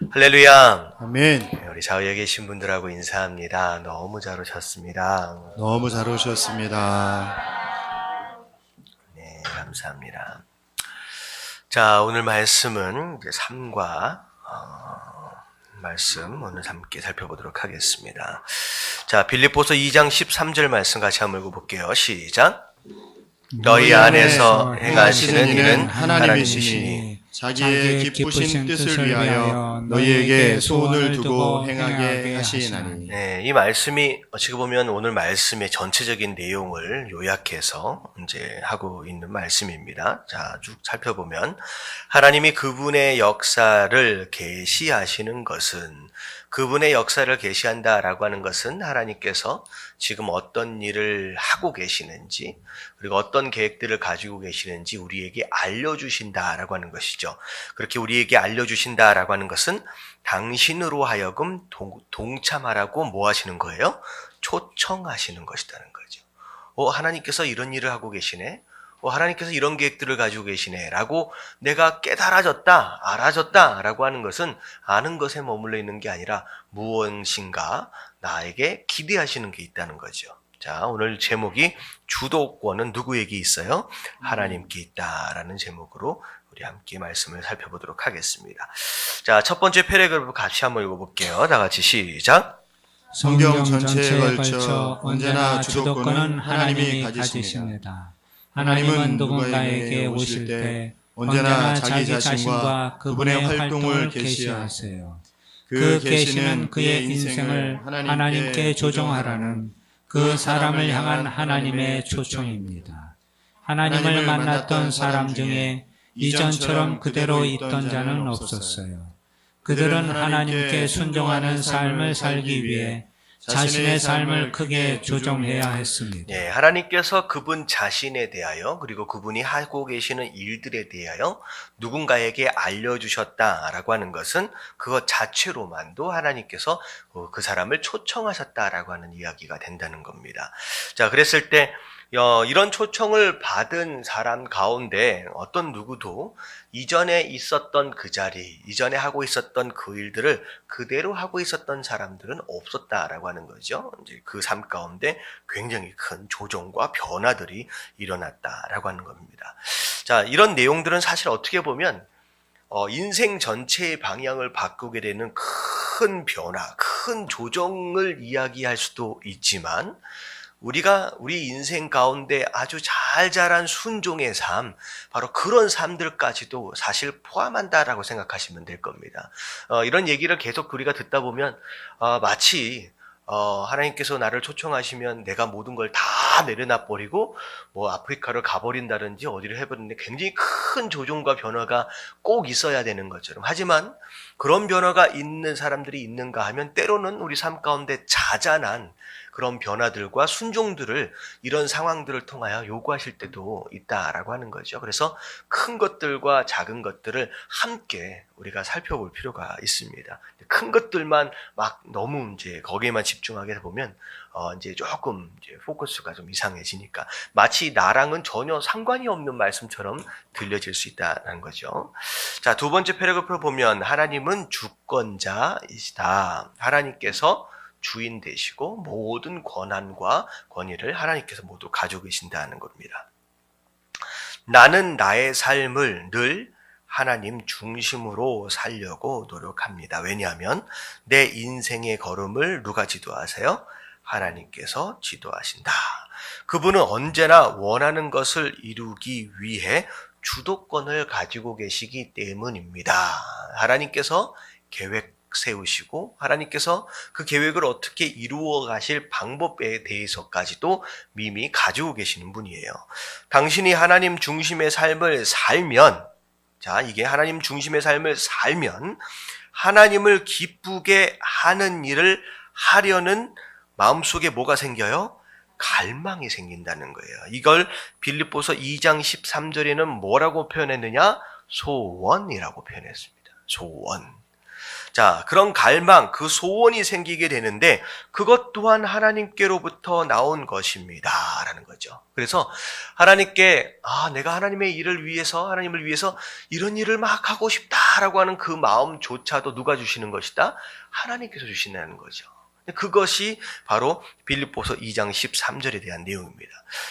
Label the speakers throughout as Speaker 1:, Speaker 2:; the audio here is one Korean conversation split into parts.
Speaker 1: 할렐루야.
Speaker 2: 아멘.
Speaker 1: 우리 좌우에 계신 분들하고 인사합니다. 너무 잘 오셨습니다.
Speaker 2: 너무 잘 오셨습니다.
Speaker 1: 네, 감사합니다. 자, 오늘 말씀은 이제 삶과 말씀 오늘 함께 살펴보도록 하겠습니다. 자, 빌립보서 2장 13절 말씀 같이 한번 읽어볼게요. 시작. 너희 안에서 행하시는 이는 하나님이시니
Speaker 2: 자기의 기쁘신 뜻을 위하여 너희에게 소원을 두고 행하게 하시나니.
Speaker 1: 네, 이 말씀이 어떻게 보면 오늘 말씀의 전체적인 내용을 요약해서 이제 하고 있는 말씀입니다. 자, 쭉 살펴보면 하나님이 그분의 역사를 계시하시는 것은, 그분의 역사를 계시한다라고 하는 것은 하나님께서 지금 어떤 일을 하고 계시는지, 그리고 어떤 계획들을 가지고 계시는지 우리에게 알려주신다라고 하는 것이죠. 그렇게 우리에게 알려주신다라고 하는 것은 당신으로 하여금 동참하라고 뭐 하시는 거예요? 초청하시는 것이라는 거죠. 하나님께서 이런 일을 하고 계시네. 하나님께서 이런 계획들을 가지고 계시네 라고 내가 깨달아졌다, 알아졌다 라고 하는 것은 아는 것에 머물러 있는 게 아니라 무엇인가 나에게 기대하시는 게 있다는 거죠. 자, 오늘 제목이 주도권은 누구에게 있어요? 하나님께 있다라는 제목으로 우리 함께 말씀을 살펴보도록 하겠습니다. 자, 첫 번째 패러그래프 같이 한번 읽어볼게요. 다 같이 시작.
Speaker 2: 성경 전체에 걸쳐 언제나 주도권은 하나님이 가지십니다. 하나님은 누군가에게 오실 때 언제나 자기 자신과 그분의 활동을 계시하세요. 그 계시는 그의 인생을 하나님께 조종하라는 그 사람을 향한 하나님의 초청입니다. 하나님을 만났던 사람 중에 이전처럼 그대로 있던 자는 없었어요. 그들은 하나님께 순종하는 삶을 살기 위해 자신의 삶을 크게 조정해야 했습니다.
Speaker 1: 네, 하나님께서 그분 자신에 대하여 그리고 그분이 하고 계시는 일들에 대하여 누군가에게 알려주셨다라고 하는 것은 그것 자체로만도 하나님께서 그 사람을 초청하셨다라고 하는 이야기가 된다는 겁니다. 자, 그랬을 때 이런 초청을 받은 사람 가운데 어떤 누구도 이전에 있었던 그 자리, 이전에 하고 있었던 그 일들을 그대로 하고 있었던 사람들은 없었다라고 하는 거죠. 이제 그 삶 가운데 굉장히 큰 조정과 변화들이 일어났다라고 하는 겁니다. 자, 이런 내용들은 사실 어떻게 보면 인생 전체의 방향을 바꾸게 되는 큰 변화, 큰 조정을 이야기할 수도 있지만 우리가 우리 인생 가운데 아주 잘 자란 순종의 삶, 바로 그런 삶들까지도 사실 포함한다라고 생각하시면 될 겁니다. 이런 얘기를 계속 우리가 듣다 보면 마치 하나님께서 나를 초청하시면 내가 모든 걸 다 내려놔 버리고 뭐 아프리카를 가버린다든지 어디를 해버리는데 굉장히 큰 조종과 변화가 꼭 있어야 되는 것처럼, 하지만 그런 변화가 있는 사람들이 있는가 하면 때로는 우리 삶 가운데 자잘한 그런 변화들과 순종들을 이런 상황들을 통하여 요구하실 때도 있다라고 하는 거죠. 그래서 큰 것들과 작은 것들을 함께 우리가 살펴볼 필요가 있습니다. 큰 것들만 막 너무 이제 거기에만 집중하게 보면 이제 조금 이제 포커스가 좀 이상해지니까 마치 나랑은 전혀 상관이 없는 말씀처럼 들려질 수 있다는 거죠. 자, 두 번째 패러그래프를 보면 하나님은 주권자이시다. 하나님께서 주인 되시고 모든 권한과 권위를 하나님께서 모두 가지고 계신다는 겁니다. 나는 나의 삶을 늘 하나님 중심으로 살려고 노력합니다. 왜냐하면 내 인생의 걸음을 누가 지도하세요? 하나님께서 지도하신다. 그분은 언제나 원하는 것을 이루기 위해 주도권을 가지고 계시기 때문입니다. 하나님께서 계획 세우시고 하나님께서 그 계획을 어떻게 이루어 가실 방법에 대해서까지도 이미 가지고 계시는 분이에요. 당신이 하나님 중심의 삶을 살면, 자, 이게 하나님 중심의 삶을 살면 하나님을 기쁘게 하는 일을 하려는 마음속에 뭐가 생겨요? 갈망이 생긴다는 거예요. 이걸 빌립보서 2장 13절에는 뭐라고 표현했느냐? 소원이라고 표현했습니다. 소원. 자, 그런 갈망, 그 소원이 생기게 되는데 그것 또한 하나님께로부터 나온 것입니다. 된다라는 거죠. 그래서 하나님께 내가 하나님의 일을 위해서 하나님을 위해서 이런 일을 막 하고 싶다라고 하는 그 마음조차도 누가 주시는 것이다? 하나님께서 주신다는 거죠. 그것이 바로 빌립보서 2장 13절에 대한 내용입니다.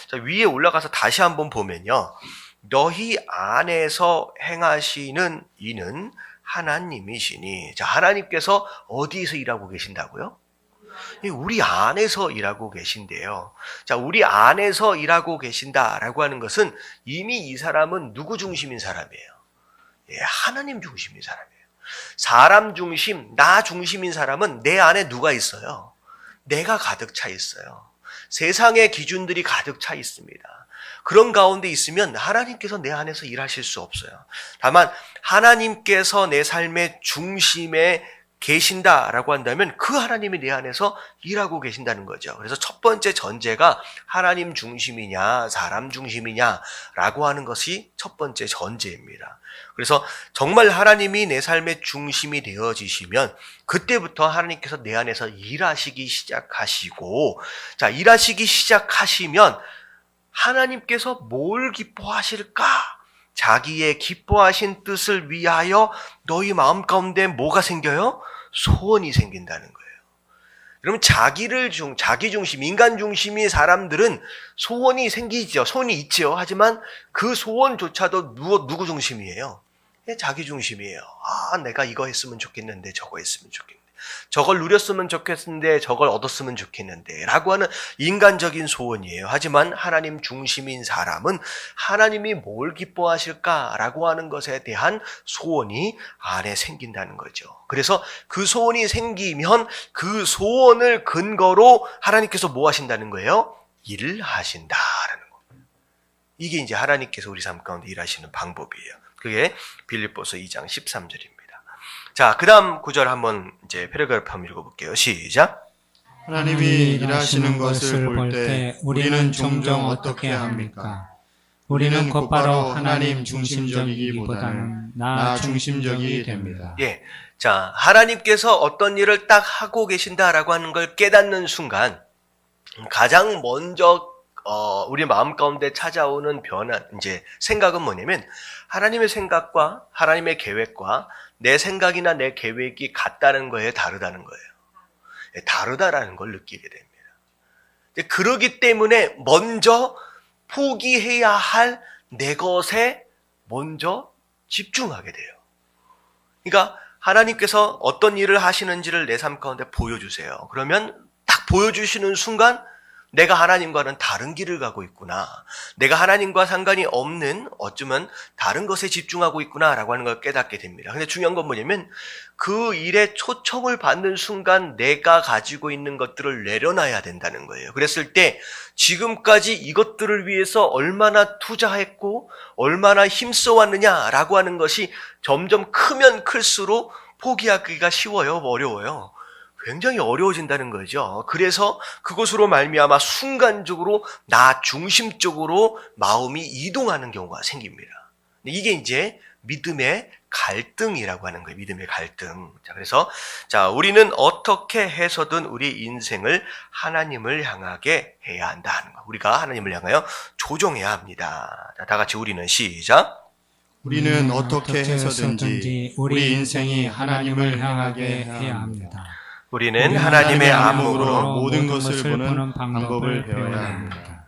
Speaker 1: 자, 위에 올라가서 다시 한번 보면요. 너희 안에서 행하시는 이는 하나님이시니. 자, 하나님께서 어디에서 일하고 계신다고요? 우리 안에서 일하고 계신데요. 자, 우리 안에서 일하고 계신다라고 하는 것은 이미 이 사람은 누구 중심인 사람이에요? 하나님 중심인 사람이에요. 사람 중심, 나 중심인 사람은 내 안에 누가 있어요? 내가 가득 차 있어요. 세상의 기준들이 가득 차 있습니다. 그런 가운데 있으면 하나님께서 내 안에서 일하실 수 없어요. 다만 하나님께서 내 삶의 중심에 계신다라고 한다면 그 하나님이 내 안에서 일하고 계신다는 거죠. 그래서 첫 번째 전제가 하나님 중심이냐 사람 중심이냐라고 하는 것이 첫 번째 전제입니다. 그래서 정말 하나님이 내 삶의 중심이 되어지시면 그때부터 하나님께서 내 안에서 일하시기 시작하시고, 자, 일하시기 시작하시면 하나님께서 뭘 기뻐하실까? 자기의 기뻐하신 뜻을 위하여 너희 마음 가운데 뭐가 생겨요? 소원이 생긴다는 거예요. 여러분, 자기 중심, 인간 중심인 사람들은 소원이 생기죠. 소원이 있죠. 하지만 그 소원조차도 누구 중심이에요? 자기 중심이에요. 내가 이거 했으면 좋겠는데 저거 했으면 좋겠는데 저걸 누렸으면 좋겠는데 저걸 얻었으면 좋겠는데 라고 하는 인간적인 소원이에요. 하지만 하나님 중심인 사람은 하나님이 뭘 기뻐하실까라고 하는 것에 대한 소원이 안에 생긴다는 거죠. 그래서 그 소원이 생기면 그 소원을 근거로 하나님께서 뭐 하신다는 거예요? 일을 하신다라는 거예요. 이게 이제 하나님께서 우리 삶 가운데 일하시는 방법이에요. 그게 빌립보서 2장 13절입니다. 자, 그 다음 구절 한번 이제 패러그래프 한번 읽어볼게요. 시작.
Speaker 2: 하나님이 일하시는 것을 볼 때 우리는 종종 어떻게 합니까? 우리는 곧바로 하나님 중심적이기보다는 나 중심적이 됩니다.
Speaker 1: 자, 하나님께서 어떤 일을 딱 하고 계신다라고 하는 걸 깨닫는 순간 가장 먼저 우리 마음 가운데 찾아오는 변화, 이제 생각은 뭐냐면 하나님의 생각과 하나님의 계획과 내 생각이나 내 계획이 같다는 거예요, 다르다는 거예요? 다르다라는 걸 느끼게 됩니다. 그러기 때문에 먼저 포기해야 할 내 것에 먼저 집중하게 돼요. 그러니까 하나님께서 어떤 일을 하시는지를 내 삶 가운데 보여주세요. 그러면 딱 보여주시는 순간 내가 하나님과는 다른 길을 가고 있구나. 내가 하나님과 상관이 없는 어쩌면 다른 것에 집중하고 있구나라고 하는 걸 깨닫게 됩니다. 근데 중요한 건 뭐냐면 그 일에 초청을 받는 순간 내가 가지고 있는 것들을 내려놔야 된다는 거예요. 그랬을 때 지금까지 이것들을 위해서 얼마나 투자했고 얼마나 힘써왔느냐라고 하는 것이 점점 크면 클수록 포기하기가 쉬워요, 어려워요? 굉장히 어려워진다는 거죠. 그래서 그것으로 말미암아 순간적으로 나 중심적으로 마음이 이동하는 경우가 생깁니다. 이게 이제 믿음의 갈등이라고 하는 거예요. 믿음의 갈등. 자, 그래서 우리는 어떻게 해서든 우리 인생을 하나님을 향하게 해야 한다는 거. 우리가 하나님을 향하여 조종해야 합니다. 자, 다 같이 우리는 시작.
Speaker 2: 우리는 어떻게 해서든지 우리 인생이 하나님을 향하게 해야 합니다.
Speaker 1: 우리는 하나님의 안목으로
Speaker 2: 모든 것을 보는 방법을 배워야 합니다.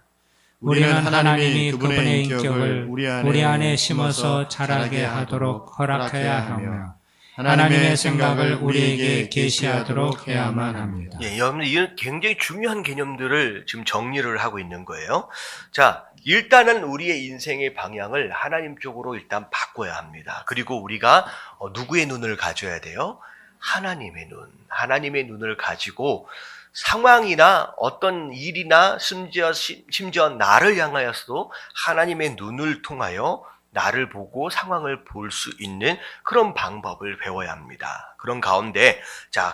Speaker 2: 우리는 하나님이 그분의 인격을 우리 안에 심어서 자라게 하도록 허락해야 하며 하나님의 생각을 우리에게 계시하도록 해야만 합니다.
Speaker 1: 여러분, 이런 굉장히 중요한 개념들을 지금 정리를 하고 있는 거예요. 자, 일단은 우리의 인생의 방향을 하나님 쪽으로 일단 바꿔야 합니다. 그리고 우리가 누구의 눈을 가져야 돼요? 하나님의 눈을 가지고 상황이나 어떤 일이나 심지어 나를 향하여서도 하나님의 눈을 통하여 나를 보고 상황을 볼 수 있는 그런 방법을 배워야 합니다. 그런 가운데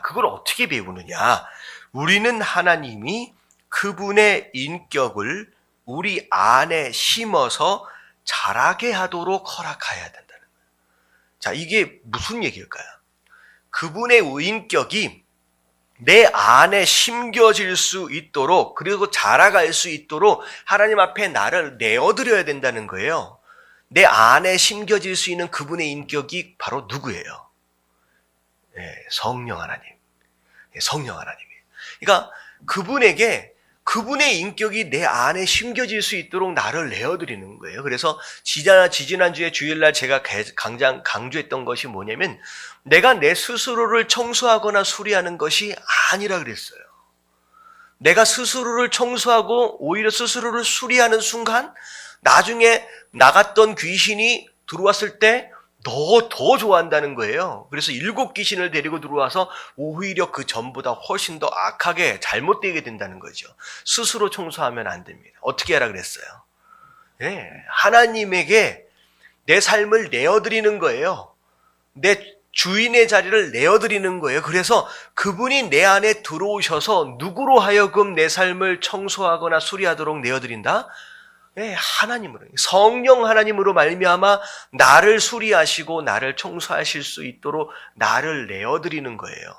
Speaker 1: 그걸 어떻게 배우느냐? 우리는 하나님이 그분의 인격을 우리 안에 심어서 자라게 하도록 허락해야 된다는 거예요. 이게 무슨 얘기일까요? 그분의 인격이 내 안에 심겨질 수 있도록, 그리고 자라갈 수 있도록 하나님 앞에 나를 내어드려야 된다는 거예요. 내 안에 심겨질 수 있는 그분의 인격이 바로 누구예요? 성령 하나님. 성령 하나님이에요. 그러니까 그분에게 그분의 인격이 내 안에 심겨질 수 있도록 나를 내어드리는 거예요. 그래서 지지난주에 주일날 제가 강조했던 것이 뭐냐면, 내가 내 스스로를 청소하거나 수리하는 것이 아니라 그랬어요. 내가 스스로를 청소하고 오히려 스스로를 수리하는 순간, 나중에 나갔던 귀신이 들어왔을 때 더 좋아한다는 거예요. 그래서 7 귀신을 데리고 들어와서 오히려 그 전보다 훨씬 더 악하게 잘못되게 된다는 거죠. 스스로 청소하면 안 됩니다. 어떻게 하라 그랬어요? 하나님에게 내 삶을 내어드리는 거예요. 내 주인의 자리를 내어드리는 거예요. 그래서 그분이 내 안에 들어오셔서 누구로 하여금 내 삶을 청소하거나 수리하도록 내어드린다? 하나님으로, 성령 하나님으로 말미암아 나를 수리하시고 나를 청소하실 수 있도록 나를 내어드리는 거예요.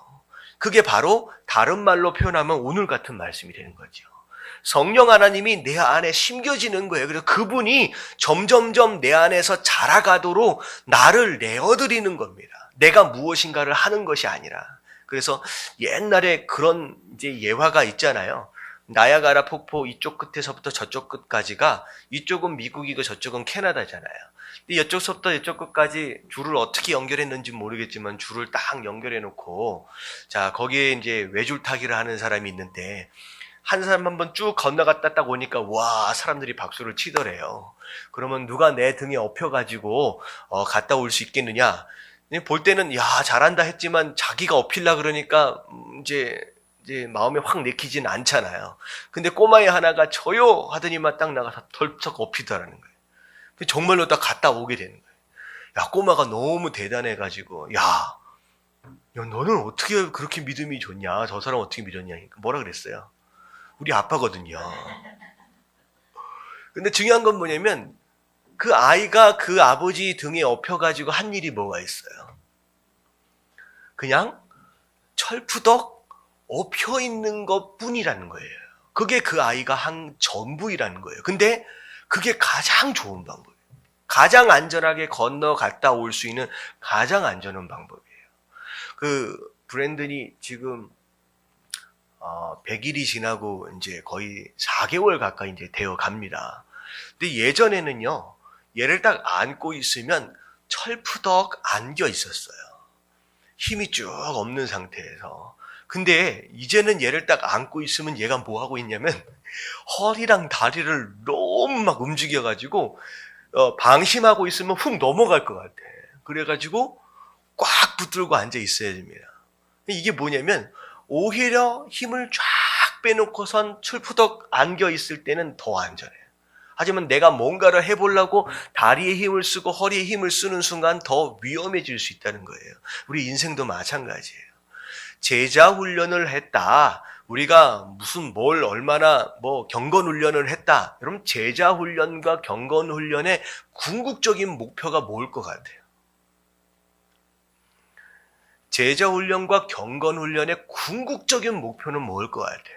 Speaker 1: 그게 바로 다른 말로 표현하면 오늘 같은 말씀이 되는 거죠. 성령 하나님이 내 안에 심겨지는 거예요. 그래서 그분이 점점점 내 안에서 자라가도록 나를 내어드리는 겁니다. 내가 무엇인가를 하는 것이 아니라. 그래서 옛날에 그런 이제 예화가 있잖아요. 나야가라 폭포 이쪽 끝에서부터 저쪽 끝까지가, 이쪽은 미국이고 저쪽은 캐나다잖아요. 근데 이쪽서부터 이쪽 끝까지 줄을 어떻게 연결했는지 모르겠지만 줄을 딱 연결해 놓고, 자, 거기에 이제 외줄타기를 하는 사람이 있는데, 한 사람 한번 쭉 건너갔다 딱 오니까 와, 사람들이 박수를 치더래요. 그러면 누가 내 등에 엎여가지고 갔다 올 수 있겠느냐? 볼 때는 야, 잘한다 했지만 자기가 엎힐라 그러니까 이제 마음에 확 내키진 않잖아요. 근데 꼬마애 하나가 저요 하더니만 딱 나가서 덜썩 엎히더라는 거예요. 정말로 딱 갔다 오게 되는 거예요. 야, 꼬마가 너무 대단해가지고, 야, 너는 어떻게 그렇게 믿음이 좋냐? 저 사람 어떻게 믿었냐? 뭐라 그랬어요? 우리 아빠거든요. 근데 중요한 건 뭐냐면, 그 아이가 그 아버지 등에 엎여가지고 한 일이 뭐가 있어요? 그냥 철푸덕 엎혀 있는 것 뿐이라는 거예요. 그게 그 아이가 한 전부이라는 거예요. 근데 그게 가장 좋은 방법이에요. 가장 안전하게 건너갔다 올 수 있는 가장 안전한 방법이에요. 그 브랜든이 지금 100일이 지나고 이제 거의 4개월 가까이 이제 되어 갑니다. 근데 예전에는요, 얘를 딱 안고 있으면 철푸덕 안겨 있었어요. 힘이 쭉 없는 상태에서. 근데 이제는 얘를 딱 안고 있으면 얘가 뭐 하고 있냐면 허리랑 다리를 너무 막 움직여가지고 방심하고 있으면 훅 넘어갈 것 같아. 그래가지고 꽉 붙들고 앉아 있어야 됩니다. 이게 뭐냐면 오히려 힘을 쫙 빼놓고선 철푸덕 안겨 있을 때는 더 안전해요. 하지만 내가 뭔가를 해보려고 다리에 힘을 쓰고 허리에 힘을 쓰는 순간 더 위험해질 수 있다는 거예요. 우리 인생도 마찬가지예요. 제자 훈련을 했다. 우리가 무슨 뭘 얼마나 경건 훈련을 했다. 여러분, 제자 훈련과 경건 훈련의 궁극적인 목표가 뭘 것 같아요? 제자 훈련과 경건 훈련의 궁극적인 목표는 뭘 것 같아요?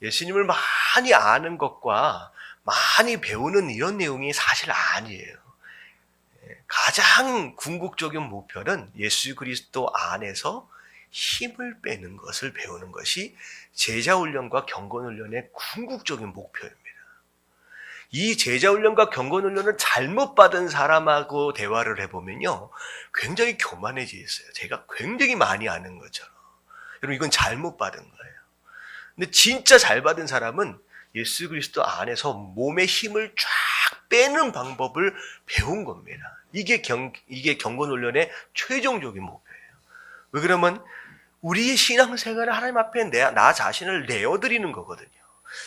Speaker 1: 예수님을 많이 아는 것과 많이 배우는 이런 내용이 사실 아니에요. 가장 궁극적인 목표는 예수 그리스도 안에서 힘을 빼는 것을 배우는 것이 제자훈련과 경건훈련의 궁극적인 목표입니다. 이 제자훈련과 경건훈련을 잘못 받은 사람하고 대화를 해보면요, 굉장히 교만해져 있어요. 제가 굉장히 많이 아는 것처럼. 여러분, 이건 잘못 받은 거예요. 근데 진짜 잘 받은 사람은 예수 그리스도 안에서 몸의 힘을 쫙 빼는 방법을 배운 겁니다. 이게 경건훈련의 최종적인 목표예요. 왜 그러면 우리의 신앙생활을 하나님 앞에 나 자신을 내어드리는 거거든요.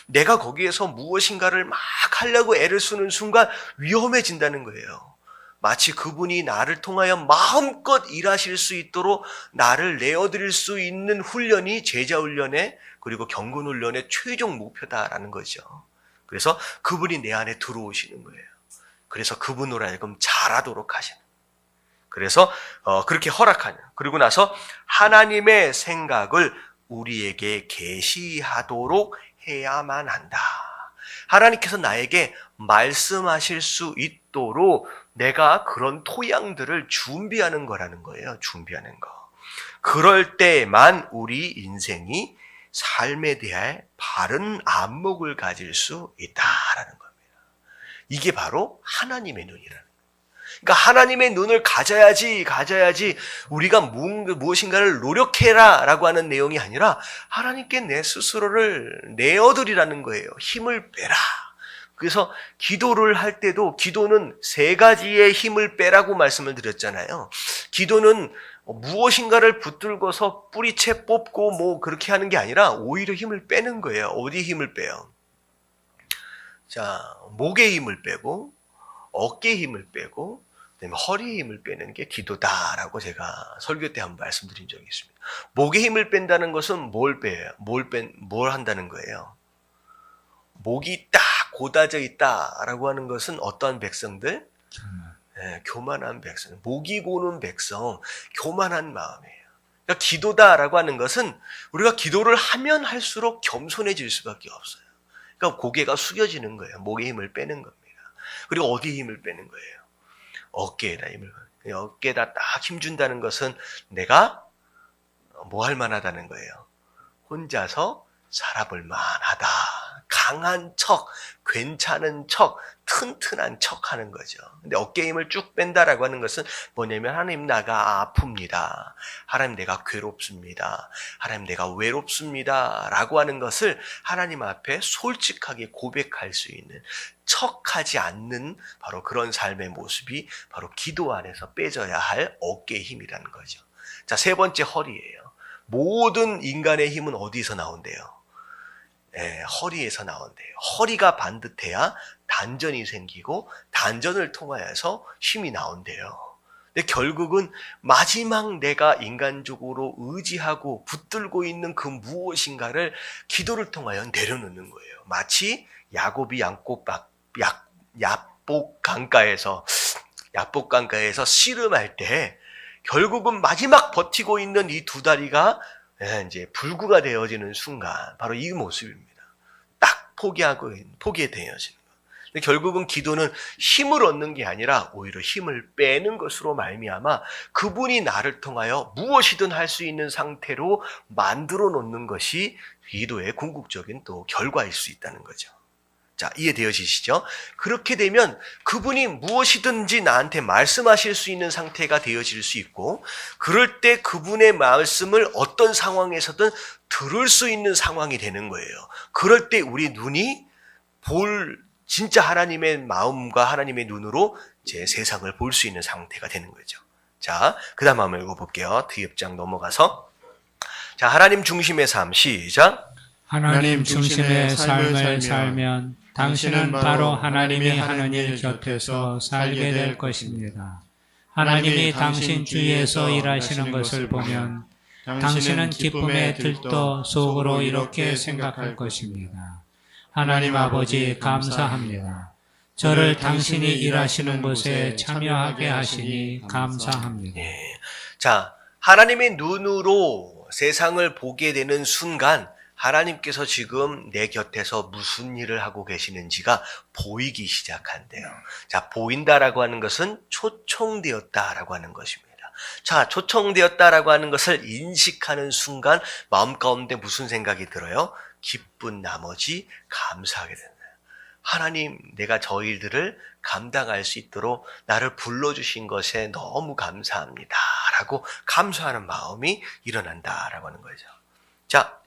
Speaker 1: 내가 거기에서 무엇인가를 막 하려고 애를 쓰는 순간 위험해진다는 거예요. 마치 그분이 나를 통하여 마음껏 일하실 수 있도록 나를 내어드릴 수 있는 훈련이 제자훈련의 그리고 경건훈련의 최종 목표다라는 거죠. 그래서 그분이 내 안에 들어오시는 거예요. 그래서 그분으로 하여금 자라도록 하시는. 그래서 그렇게 허락하는, 그리고 나서 하나님의 생각을 우리에게 계시하도록 해야만 한다. 하나님께서 나에게 말씀하실 수 있도록 내가 그런 토양들을 준비하는 거라는 거예요. 준비하는 거. 그럴 때만 우리 인생이 삶에 대한 바른 안목을 가질 수 있다라는 겁니다. 이게 바로 하나님의 눈이라는 거예요. 그러니까 하나님의 눈을 가져야지 우리가 무엇인가를 노력해라 라고 하는 내용이 아니라 하나님께 내 스스로를 내어드리라는 거예요. 힘을 빼라. 그래서 기도를 할 때도 기도는 세 가지의 힘을 빼라고 말씀을 드렸잖아요. 기도는 무엇인가를 붙들고서 뿌리채 뽑고 뭐 그렇게 하는 게 아니라 오히려 힘을 빼는 거예요. 어디 힘을 빼요? 자, 목의 힘을 빼고 어깨의 힘을 빼고 그다음에 허리의 힘을 빼는 게 기도다라고 제가 설교 때 한번 말씀드린 적이 있습니다. 목의 힘을 뺀다는 것은 뭘 빼요? 뭘 한다는 거예요? 목이 딱 고다져 있다라고 하는 것은 어떠한 백성들? 교만한 백성. 목이 고는 백성, 교만한 마음이에요. 그러니까 기도다라고 하는 것은 우리가 기도를 하면 할수록 겸손해질 수밖에 없어요. 그러니까 고개가 숙여지는 거예요. 목의 힘을 빼는 겁니다. 그리고 어디에 힘을 빼는 거예요? 어깨에다 힘을. 어깨에다 딱 힘준다는 것은 내가 뭐 할 만하다는 거예요. 혼자서 살아볼 만하다. 강한 척, 괜찮은 척, 튼튼한 척 하는 거죠. 근데 어깨 힘을 쭉 뺀다라고 하는 것은 뭐냐면 하나님 나가 아픕니다. 하나님 내가 괴롭습니다. 하나님 내가 외롭습니다. 라고 하는 것을 하나님 앞에 솔직하게 고백할 수 있는 척하지 않는 바로 그런 삶의 모습이 바로 기도 안에서 빼져야 할 어깨의 힘이라는 거죠. 자, 세 번째 허리예요. 모든 인간의 힘은 어디서 나온대요? 허리에서 나온대요. 허리가 반듯해야 단전이 생기고 단전을 통하여서 힘이 나온대요. 근데 결국은 마지막 내가 인간적으로 의지하고 붙들고 있는 그 무엇인가를 기도를 통하여 내려놓는 거예요. 마치 야곱이 야복 강가에서 씨름할 때 결국은 마지막 버티고 있는 이 두 다리가 이제 불구가 되어지는 순간 바로 이 모습입니다. 딱 포기에 되어지는 거. 근데 결국은 기도는 힘을 얻는 게 아니라 오히려 힘을 빼는 것으로 말미암아 그분이 나를 통하여 무엇이든 할 수 있는 상태로 만들어 놓는 것이 기도의 궁극적인 또 결과일 수 있다는 거죠. 자, 이해되어지시죠? 그렇게 되면 그분이 무엇이든지 나한테 말씀하실 수 있는 상태가 되어질 수 있고, 그럴 때 그분의 말씀을 어떤 상황에서든 들을 수 있는 상황이 되는 거예요. 그럴 때 우리 눈이 진짜 하나님의 마음과 하나님의 눈으로 이제 세상을 볼 수 있는 상태가 되는 거죠. 자, 그 다음 한번 읽어볼게요. 뒤옆장 넘어가서. 자, 하나님 중심의 삶, 시작.
Speaker 2: 하나님 중심의 삶을 살면 당신은 바로 하나님이 하는 일 곁에서 살게 될 것입니다. 하나님이 당신 주위에서 일하시는 것을 보면 당신은 기쁨에 들떠 속으로 이렇게 생각할 것입니다. 하나님 아버지 감사합니다. 저를 당신이 일하시는 곳에 참여하게 하시니 감사합니다.
Speaker 1: 자, 하나님의 눈으로 세상을 보게 되는 순간 하나님께서 지금 내 곁에서 무슨 일을 하고 계시는지가 보이기 시작한대요. 자, 보인다라고 하는 것은 초청되었다라고 하는 것입니다. 자, 초청되었다라고 하는 것을 인식하는 순간 마음 가운데 무슨 생각이 들어요? 기쁜 나머지 감사하게 된다. 하나님, 내가 저 일들을 감당할 수 있도록 나를 불러주신 것에 너무 감사합니다. 라고 감사하는 마음이 일어난다라고 하는 거죠. 자,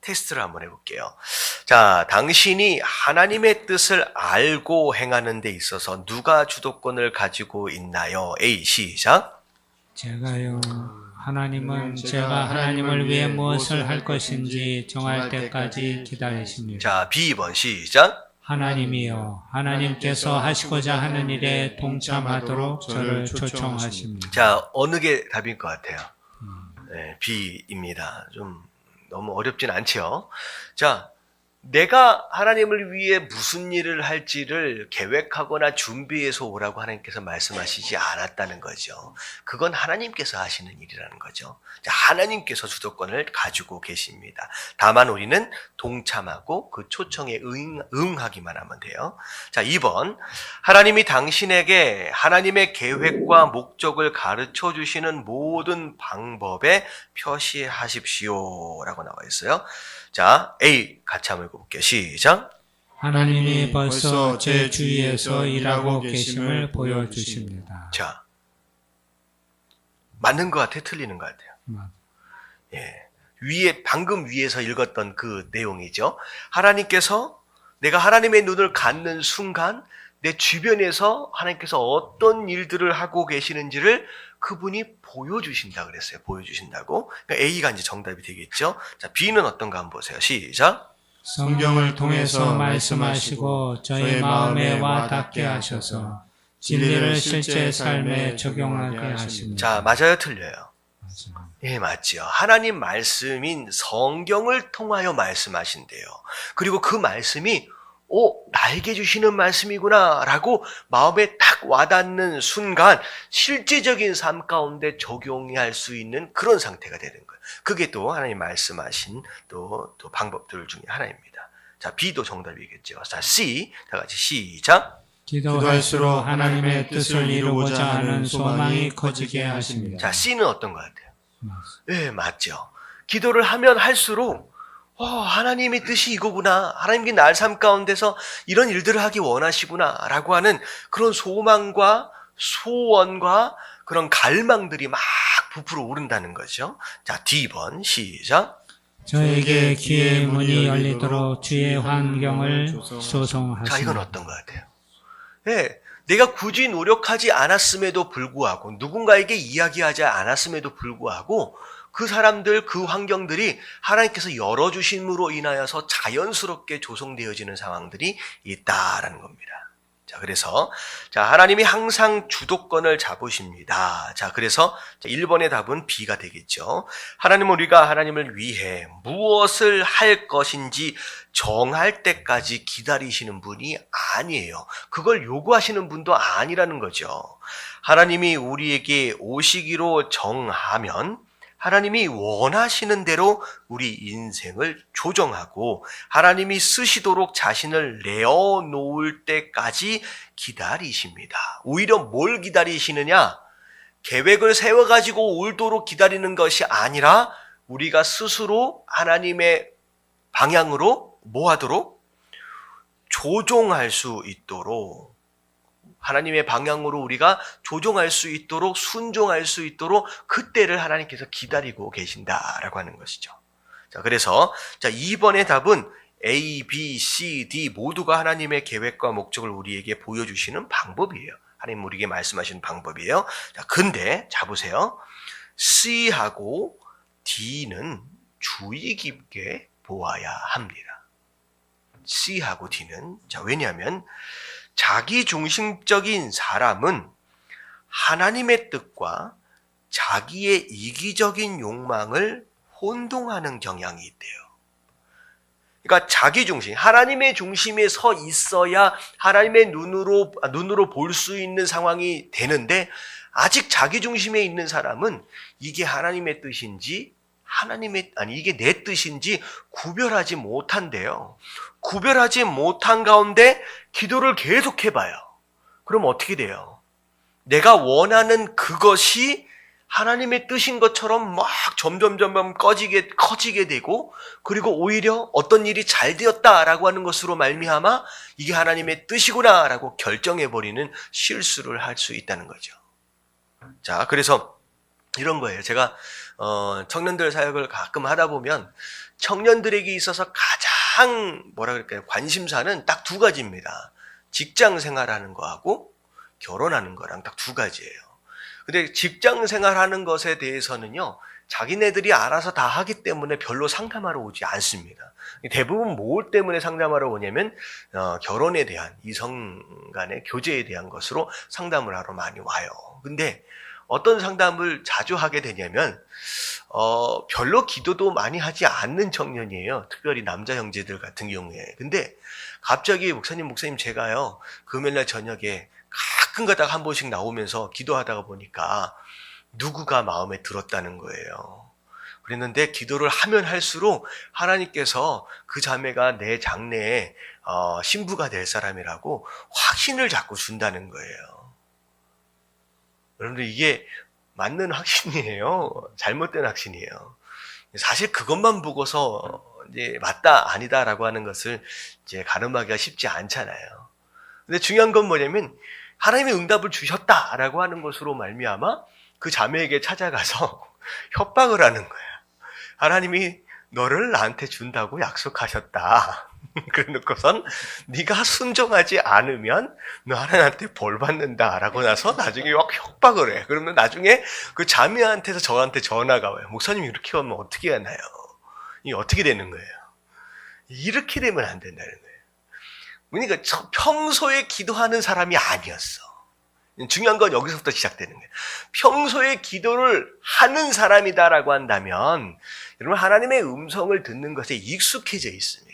Speaker 1: 테스트를 한번 해볼게요. 자, 당신이 하나님의 뜻을 알고 행하는 데 있어서 누가 주도권을 가지고 있나요? A, 시작.
Speaker 2: 제가요. 하나님은 제가 하나님을 위해 무엇을 할 것인지 정할 때까지 기다리십니다.
Speaker 1: 자, B, 2번 시작.
Speaker 2: 하나님이요. 하나님께서 하시고자 하는 일에 동참하도록 저를 초청하십니다.
Speaker 1: 자, 어느 게 답일 것 같아요? 네, B입니다. 좀 너무 어렵진 않죠. 자, 내가 하나님을 위해 무슨 일을 할지를 계획하거나 준비해서 오라고 하나님께서 말씀하시지 않았다는 거죠. 그건 하나님께서 하시는 일이라는 거죠. 하나님께서 주도권을 가지고 계십니다. 다만 우리는 동참하고 그 초청에 응하기만 하면 돼요. 자, 2번. 하나님이 당신에게 하나님의 계획과 목적을 가르쳐 주시는 모든 방법에 표시하십시오 라고 나와 있어요. 자, A 같이 한번 읽어볼게요. 시작.
Speaker 2: 하나님이 벌써 제 주위에서 일하고 계심을 보여주십니다.
Speaker 1: 자, 맞는 것 같아요? 틀리는 것 같아요? 예. 방금 위에서 읽었던 그 내용이죠. 하나님께서 내가 하나님의 눈을 갖는 순간 내 주변에서 하나님께서 어떤 일들을 하고 계시는지를 그분이 보여주신다 그랬어요. 보여주신다고. 그러니까 A가 이제 정답이 되겠죠. 자, B는 어떤가 한번 보세요. 시작.
Speaker 2: 성경을 통해서 말씀하시고 저희 마음에 와 닿게 하셔서 진리를 실제 삶에 적용하게 하십니다.
Speaker 1: 자, 맞아요? 틀려요?
Speaker 2: 맞아요.
Speaker 1: 예, 맞죠. 하나님 말씀인 성경을 통하여 말씀하신대요. 그리고 그 말씀이 나에게 주시는 말씀이구나 라고 마음에 딱 와닿는 순간 실제적인 삶 가운데 적용할 수 있는 그런 상태가 되는 거예요. 그게 또 하나님 말씀하신 또 방법들 중에 하나입니다. 자, B도 정답이겠죠. 자, C 다 같이 시작.
Speaker 2: 기도할수록 하나님의 뜻을 이루고자 하는 소망이 커지게 하십니다.
Speaker 1: 자, C는 어떤 것 같아요? 네, 맞죠. 기도를 하면 할수록 하나님의 뜻이 이거구나. 하나님께 날 삶 가운데서 이런 일들을 하기 원하시구나 라고 하는 그런 소망과 소원과 그런 갈망들이 막 부풀어 오른다는 거죠. 자, D번 시작.
Speaker 2: 저에게 기회의 문이 열리도록 주의 환경을 조성하십니다.
Speaker 1: 자, 이건 어떤 것 같아요? 네, 내가 굳이 노력하지 않았음에도 불구하고 누군가에게 이야기하지 않았음에도 불구하고 그 사람들, 그 환경들이 하나님께서 열어주심으로 인하여서 자연스럽게 조성되어지는 상황들이 있다라는 겁니다. 자, 그래서, 하나님이 항상 주도권을 잡으십니다. 자, 그래서 1번의 답은 B가 되겠죠. 하나님은 우리가 하나님을 위해 무엇을 할 것인지 정할 때까지 기다리시는 분이 아니에요. 그걸 요구하시는 분도 아니라는 거죠. 하나님이 우리에게 오시기로 정하면 하나님이 원하시는 대로 우리 인생을 조정하고 하나님이 쓰시도록 자신을 내어놓을 때까지 기다리십니다. 오히려 뭘 기다리시느냐? 계획을 세워가지고 올도록 기다리는 것이 아니라 우리가 스스로 하나님의 방향으로 뭐 하도록? 조종할 수 있도록 하나님의 방향으로 우리가 조종할 수 있도록 순종할 수 있도록 그때를 하나님께서 기다리고 계신다라고 하는 것이죠. 자, 그래서 2번의 답은 A, B, C, D 모두가 하나님의 계획과 목적을 우리에게 보여주시는 방법이에요. 하나님 우리에게 말씀하시는 방법이에요. 자, 근데 보세요. C하고 D는 주의 깊게 보아야 합니다. C하고 D는 왜냐하면 자기중심적인 사람은 하나님의 뜻과 자기의 이기적인 욕망을 혼동하는 경향이 있대요. 그러니까 자기중심, 하나님의 중심에 서 있어야 하나님의 눈으로 볼 수 있는 상황이 되는데 아직 자기중심에 있는 사람은 이게 하나님의 뜻인지 이게 내 뜻인지 구별하지 못한대요. 구별하지 못한 가운데 기도를 계속 해봐요. 그럼 어떻게 돼요? 내가 원하는 그것이 하나님의 뜻인 것처럼 막 점점 커지게 되고 그리고 오히려 어떤 일이 잘 되었다라고 하는 것으로 말미암아 이게 하나님의 뜻이구나라고 결정해버리는 실수를 할 수 있다는 거죠. 자, 그래서 이런 거예요. 제가 청년들 사역을 가끔 하다 보면 청년들에게 있어서 가장 관심사는 딱 두 가지입니다. 직장 생활하는 거하고 결혼하는 거랑 딱 두 가지예요. 근데 직장 생활하는 것에 대해서는요, 자기네들이 알아서 다 하기 때문에 별로 상담하러 오지 않습니다. 대부분 뭘 때문에 상담하러 오냐면 결혼에 대한 이성 간의 교제에 대한 것으로 상담을 하러 많이 와요. 근데 어떤 상담을 자주 하게 되냐면 별로 기도도 많이 하지 않는 청년이에요. 특별히 남자 형제들 같은 경우에. 근데 갑자기 목사님 제가요 금요일날 저녁에 가끔 가다가 한 번씩 나오면서 기도하다가 보니까 누구가 마음에 들었다는 거예요. 그랬는데 기도를 하면 할수록 하나님께서 그 자매가 내 장래에 신부가 될 사람이라고 확신을 자꾸 준다는 거예요. 여러분들 이게 맞는 확신이에요? 잘못된 확신이에요. 사실 그것만 보고서 이제 맞다 아니다라고 하는 것을 이제 가늠하기가 쉽지 않잖아요. 근데 중요한 건 뭐냐면 하나님의 응답을 주셨다라고 하는 것으로 말미암아 그 자매에게 찾아가서 협박을 하는 거야. 하나님이 너를 나한테 준다고 약속하셨다. 그래놓고선 네가 순종하지 않으면 너 하나님한테 벌 받는다라고 나서 나중에 막 협박을 해. 그러면 나중에 그 자매한테서 저한테 전화가 와요. 목사님 이렇게 하면 어떻게 하나요? 이게 어떻게 되는 거예요? 이렇게 되면 안 된다는 거예요. 그러니까 평소에 기도하는 사람이 아니었어. 중요한 건 여기서부터 시작되는 거예요. 평소에 기도를 하는 사람이다라고 한다면 여러분 하나님의 음성을 듣는 것에 익숙해져 있습니다.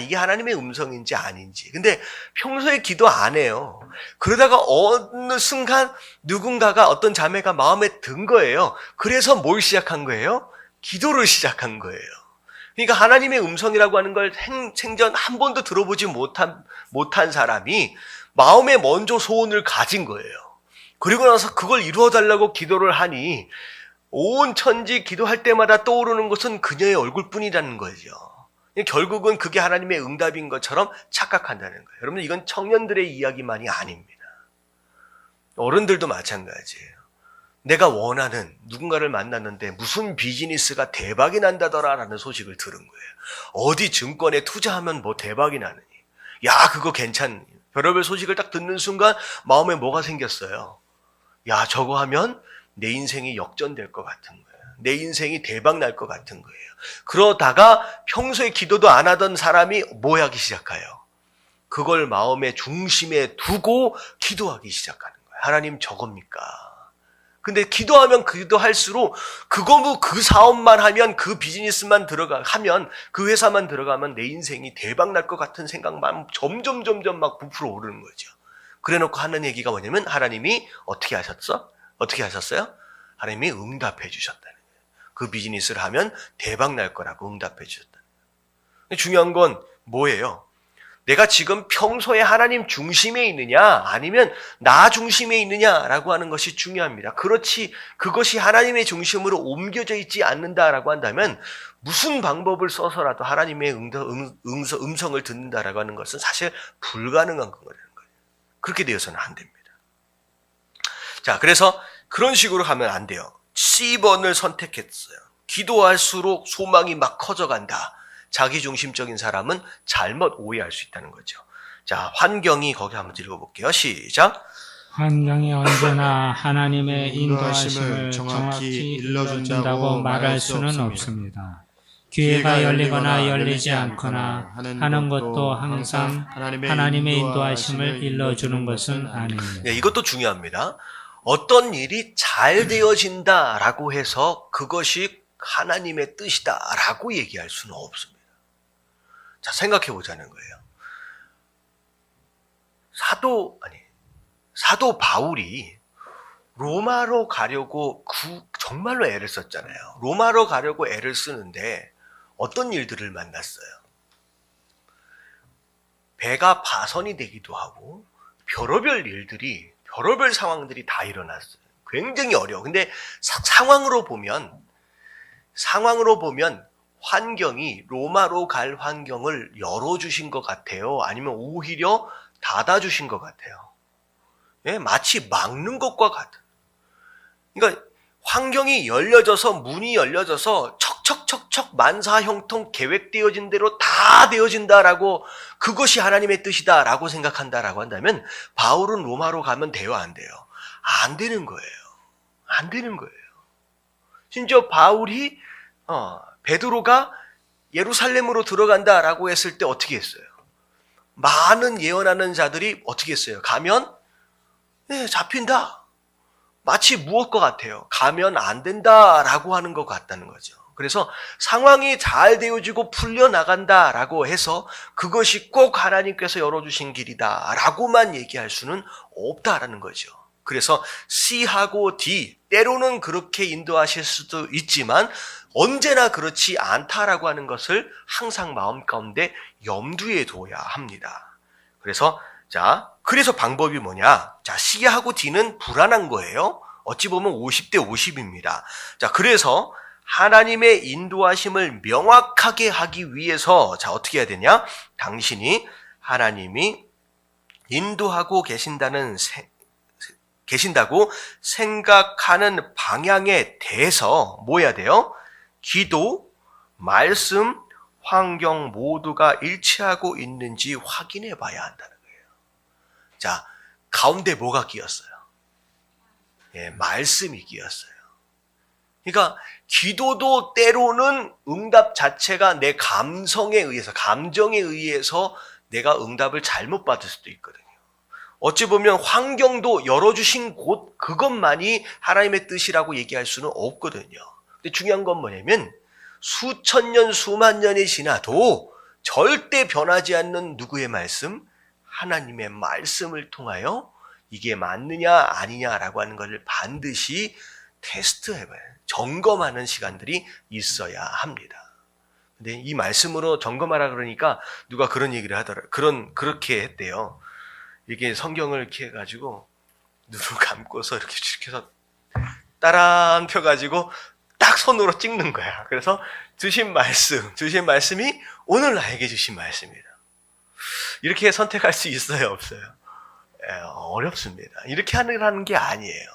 Speaker 1: 이게 하나님의 음성인지 아닌지. 근데 평소에 기도 안 해요. 그러다가 어느 순간 누군가가 어떤 자매가 마음에 든 거예요. 그래서 뭘 시작한 거예요? 기도를 시작한 거예요. 그러니까 하나님의 음성이라고 하는 걸 생전 한 번도 들어보지 못한 사람이 마음에 먼저 소원을 가진 거예요. 그리고 나서 그걸 이루어달라고 기도를 하니 온 천지 기도할 때마다 떠오르는 것은 그녀의 얼굴뿐이라는 거죠. 결국은 그게 하나님의 응답인 것처럼 착각한다는 거예요. 여러분 이건 청년들의 이야기만이 아닙니다. 어른들도 마찬가지예요. 내가 원하는 누군가를 만났는데 무슨 비즈니스가 대박이 난다더라라는 소식을 들은 거예요. 어디 증권에 투자하면 뭐 대박이 나느니. 야 그거 괜찮니. 별의별 소식을 딱 듣는 순간 마음에 뭐가 생겼어요. 야 저거 하면 내 인생이 역전될 것 같은 거예요. 내 인생이 대박 날 것 같은 거예요. 그러다가 평소에 기도도 안 하던 사람이 뭐 하기 시작해요? 그걸 마음의 중심에 두고 기도하기 시작하는 거예요. 하나님 저겁니까? 근데 기도하면 기도할수록 그 사업만 하면 그 비즈니스만 하면 그 회사만 들어가면 내 인생이 대박 날 것 같은 생각만 점점 막 부풀어 오르는 거죠. 그래 놓고 하는 얘기가 뭐냐면 하나님이 어떻게 하셨어요? 하나님이 응답해 주셨다는 거예요. 그 비즈니스를 하면 대박 날 거라고 응답해 주셨다는 거예요. 중요한 건 뭐예요? 내가 지금 평소에 하나님 중심에 있느냐 아니면 나 중심에 있느냐라고 하는 것이 중요합니다. 그렇지 그것이 하나님의 중심으로 옮겨져 있지 않는다라고 한다면 무슨 방법을 써서라도 하나님의 음성을 듣는다라고 하는 것은 사실 불가능한 거라는 거예요. 그렇게 되어서는 안 됩니다. 자, 그래서 그런 식으로 하면 안 돼요. C번을 선택했어요. 기도할수록 소망이 막 커져간다. 자기중심적인 사람은 잘못 오해할 수 있다는 거죠. 자, 환경이 거기 한번 읽어볼게요. 시작.
Speaker 2: 환경이 언제나 하나님의 인도하심을 정확히 일러준다고 말할 수는 없습니다. 기회가 열리거나 열리지 않거나 하는 것도 항상 하나님의 인도하심을 일러주는 것은 아닙니다.
Speaker 1: 네, 이것도 중요합니다. 어떤 일이 잘 되어진다라고 해서 그것이 하나님의 뜻이다라고 얘기할 수는 없습니다. 자, 생각해 보자는 거예요. 사도 바울이 로마로 가려고 정말로 애를 썼잖아요. 로마로 가려고 애를 쓰는데 어떤 일들을 만났어요? 배가 파선이 되기도 하고 별의별 상황들이 다 일어났어요. 굉장히 어려워. 근데 상황으로 보면 환경이 로마로 갈 환경을 열어주신 것 같아요? 아니면 오히려 닫아주신 것 같아요? 예? 마치 막는 것과 같은. 그러니까 환경이 열려져서 문이 열려져서 척척척척 만사형통 계획되어진 대로 다 되어진다라고 그것이 하나님의 뜻이다라고 생각한다라고 한다면 바울은 로마로 가면 돼요? 안 돼요? 안 되는 거예요. 안 되는 거예요. 심지어 바울이 베드로가 예루살렘으로 들어간다라고 했을 때 어떻게 했어요? 많은 예언하는 자들이 어떻게 했어요? 가면 잡힌다. 마치 무엇과 같아요? 가면 안 된다라고 하는 것 같다는 거죠. 그래서 상황이 잘 되어지고 풀려나간다라고 해서 그것이 꼭 하나님께서 열어주신 길이다라고만 얘기할 수는 없다라는 거죠. 그래서 C하고 D, 때로는 그렇게 인도하실 수도 있지만 언제나 그렇지 않다라고 하는 것을 항상 마음 가운데 염두에 둬야 합니다. 그래서 그래서 방법이 뭐냐? C하고 D는 불안한 거예요. 어찌 보면 50대 50입니다. 그래서 하나님의 인도하심을 명확하게 하기 위해서 어떻게 해야 되냐? 당신이 하나님이 인도하고 계신다고 생각하는 방향에 대해서 뭐 해야 돼요? 기도, 말씀, 환경 모두가 일치하고 있는지 확인해 봐야 한다는 거예요. 가운데 뭐가 끼었어요? 말씀이 끼었어요. 그러니까 기도도 때로는 응답 자체가 내 감정에 의해서 내가 응답을 잘못 받을 수도 있거든요. 어찌 보면 환경도 열어주신 곳 그것만이 하나님의 뜻이라고 얘기할 수는 없거든요. 근데 중요한 건 뭐냐면 수천 년, 수만 년이 지나도 절대 변하지 않는 누구의 말씀? 하나님의 말씀을 통하여 이게 맞느냐 아니냐라고 하는 것을 반드시 테스트해봐요. 점검하는 시간들이 있어야 합니다. 근데 이 말씀으로 점검하라 그러니까 누가 그런 얘기를 하더라고요. 그렇게 했대요. 이게 성경을 이렇게 해가지고 눈을 감고서 이렇게 해서 따란 펴가지고 딱 손으로 찍는 거야. 그래서 주신 말씀이 오늘 나에게 주신 말씀이다. 이렇게 선택할 수 있어요, 없어요? 어렵습니다. 이렇게 하라는 게 아니에요.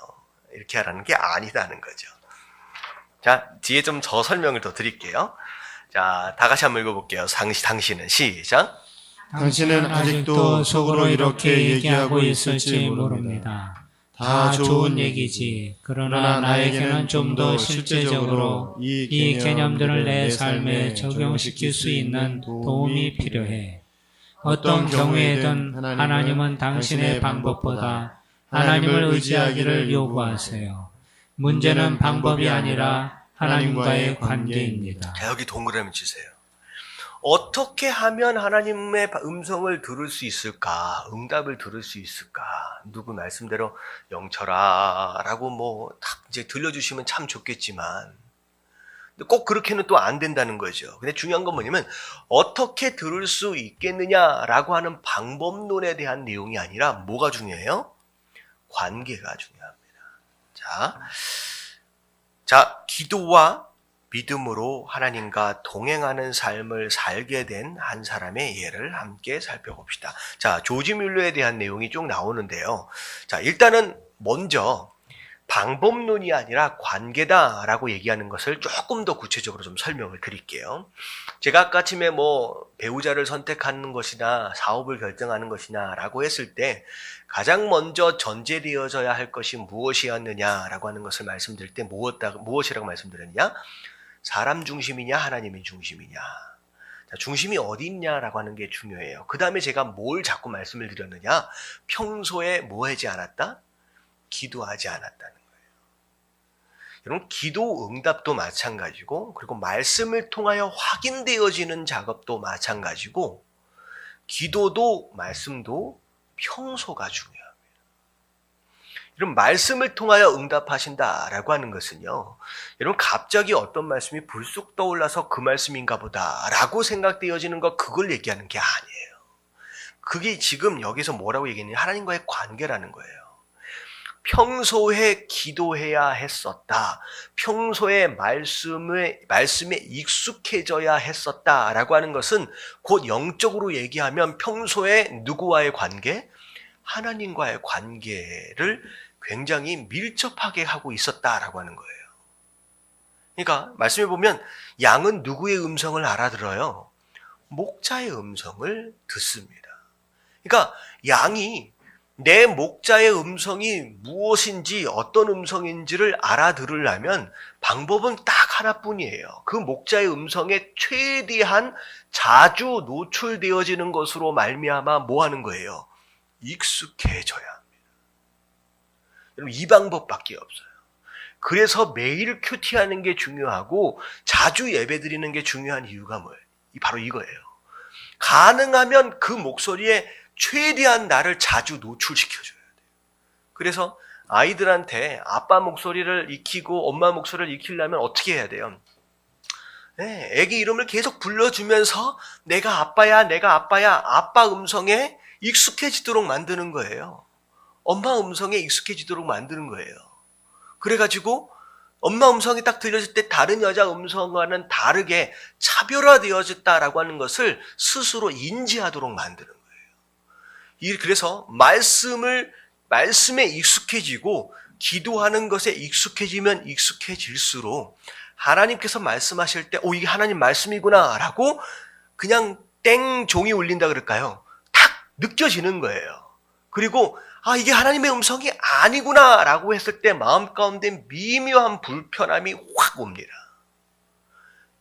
Speaker 1: 이렇게 하라는 게 아니다는 거죠. 뒤에 좀 더 설명을 더 드릴게요. 다 같이 한번 읽어볼게요. 당신은 시작.
Speaker 2: 당신은 아직도 속으로 이렇게 얘기하고 있을지 모릅니다. 다 좋은 얘기지. 그러나 나에게는 좀 더 실제적으로 이 개념들을 내 삶에 적용시킬 수 있는 도움이 필요해. 어떤 경우에든 하나님은 당신의 방법보다 하나님을 의지하기를 요구하세요. 문제는 방법이 아니라 하나님과의 관계입니다.
Speaker 1: 여기 동그라미 치세요. 어떻게 하면 하나님의 음성을 들을 수 있을까? 응답을 들을 수 있을까? 누구 말씀대로 영철아라고 이제 들려주시면 참 좋겠지만 꼭 그렇게는 또 안 된다는 거죠. 근데 중요한 건 뭐냐면 어떻게 들을 수 있겠느냐라고 하는 방법론에 대한 내용이 아니라 뭐가 중요해요? 관계가 중요합니다. 기도와 믿음으로 하나님과 동행하는 삶을 살게 된 한 사람의 예를 함께 살펴봅시다. 조지 뮬러에 대한 내용이 쭉 나오는데요. 일단은 먼저 방법론이 아니라 관계다라고 얘기하는 것을 조금 더 구체적으로 좀 설명을 드릴게요. 제가 아까쯤에 배우자를 선택하는 것이나 사업을 결정하는 것이나 라고 했을 때 가장 먼저 전제되어져야 할 것이 무엇이었느냐라고 하는 것을 말씀드릴 때 무엇이라고 말씀드렸냐? 사람 중심이냐 하나님의 중심이냐. 중심이 어디 있냐라고 하는 게 중요해요. 그 다음에 제가 뭘 자꾸 말씀을 드렸느냐? 평소에 뭐 하지 않았다? 기도하지 않았다는 거예요. 여러분 기도 응답도 마찬가지고 그리고 말씀을 통하여 확인되어지는 작업도 마찬가지고 기도도 말씀도 평소가 중요합니다. 여러분 말씀을 통하여 응답하신다라고 하는 것은요. 여러분 갑자기 어떤 말씀이 불쑥 떠올라서 그 말씀인가 보다라고 생각되어지는 것 그걸 얘기하는 게 아니에요. 그게 지금 여기서 뭐라고 얘기했느냐 하나님과의 관계라는 거예요. 평소에 기도해야 했었다. 평소에 말씀에 익숙해져야 했었다라고 하는 것은 곧 영적으로 얘기하면 평소에 누구와의 관계? 하나님과의 관계를 굉장히 밀접하게 하고 있었다라고 하는 거예요. 그러니까 말씀해 보면 양은 누구의 음성을 알아들어요? 목자의 음성을 듣습니다. 그러니까 양이 내 목자의 음성이 무엇인지 어떤 음성인지를 알아들으려면 방법은 딱 하나뿐이에요. 그 목자의 음성에 최대한 자주 노출되어지는 것으로 말미암아 뭐 하는 거예요? 익숙해져야 합니다. 여러분, 이 방법밖에 없어요. 그래서 매일 큐티하는 게 중요하고 자주 예배드리는 게 중요한 이유가 뭐예요? 바로 이거예요. 가능하면 그 목소리에 최대한 나를 자주 노출시켜줘야 돼요. 그래서 아이들한테 아빠 목소리를 익히고 엄마 목소리를 익히려면 어떻게 해야 돼요? 네, 애기 이름을 계속 불러주면서 내가 아빠야, 내가 아빠야, 아빠 음성에 익숙해지도록 만드는 거예요. 엄마 음성에 익숙해지도록 만드는 거예요. 그래가지고 엄마 음성이 딱 들려질 때 다른 여자 음성과는 다르게 차별화되어졌다라고 하는 것을 스스로 인지하도록 만드는 거예요. 그래서 말씀에 익숙해지고 기도하는 것에 익숙해지면 익숙해질수록 하나님께서 말씀하실 때 이게 하나님 말씀이구나 라고 그냥 땡 종이 울린다 그럴까요? 탁 느껴지는 거예요. 그리고 이게 하나님의 음성이 아니구나 라고 했을 때 마음 가운데 미묘한 불편함이 확 옵니다.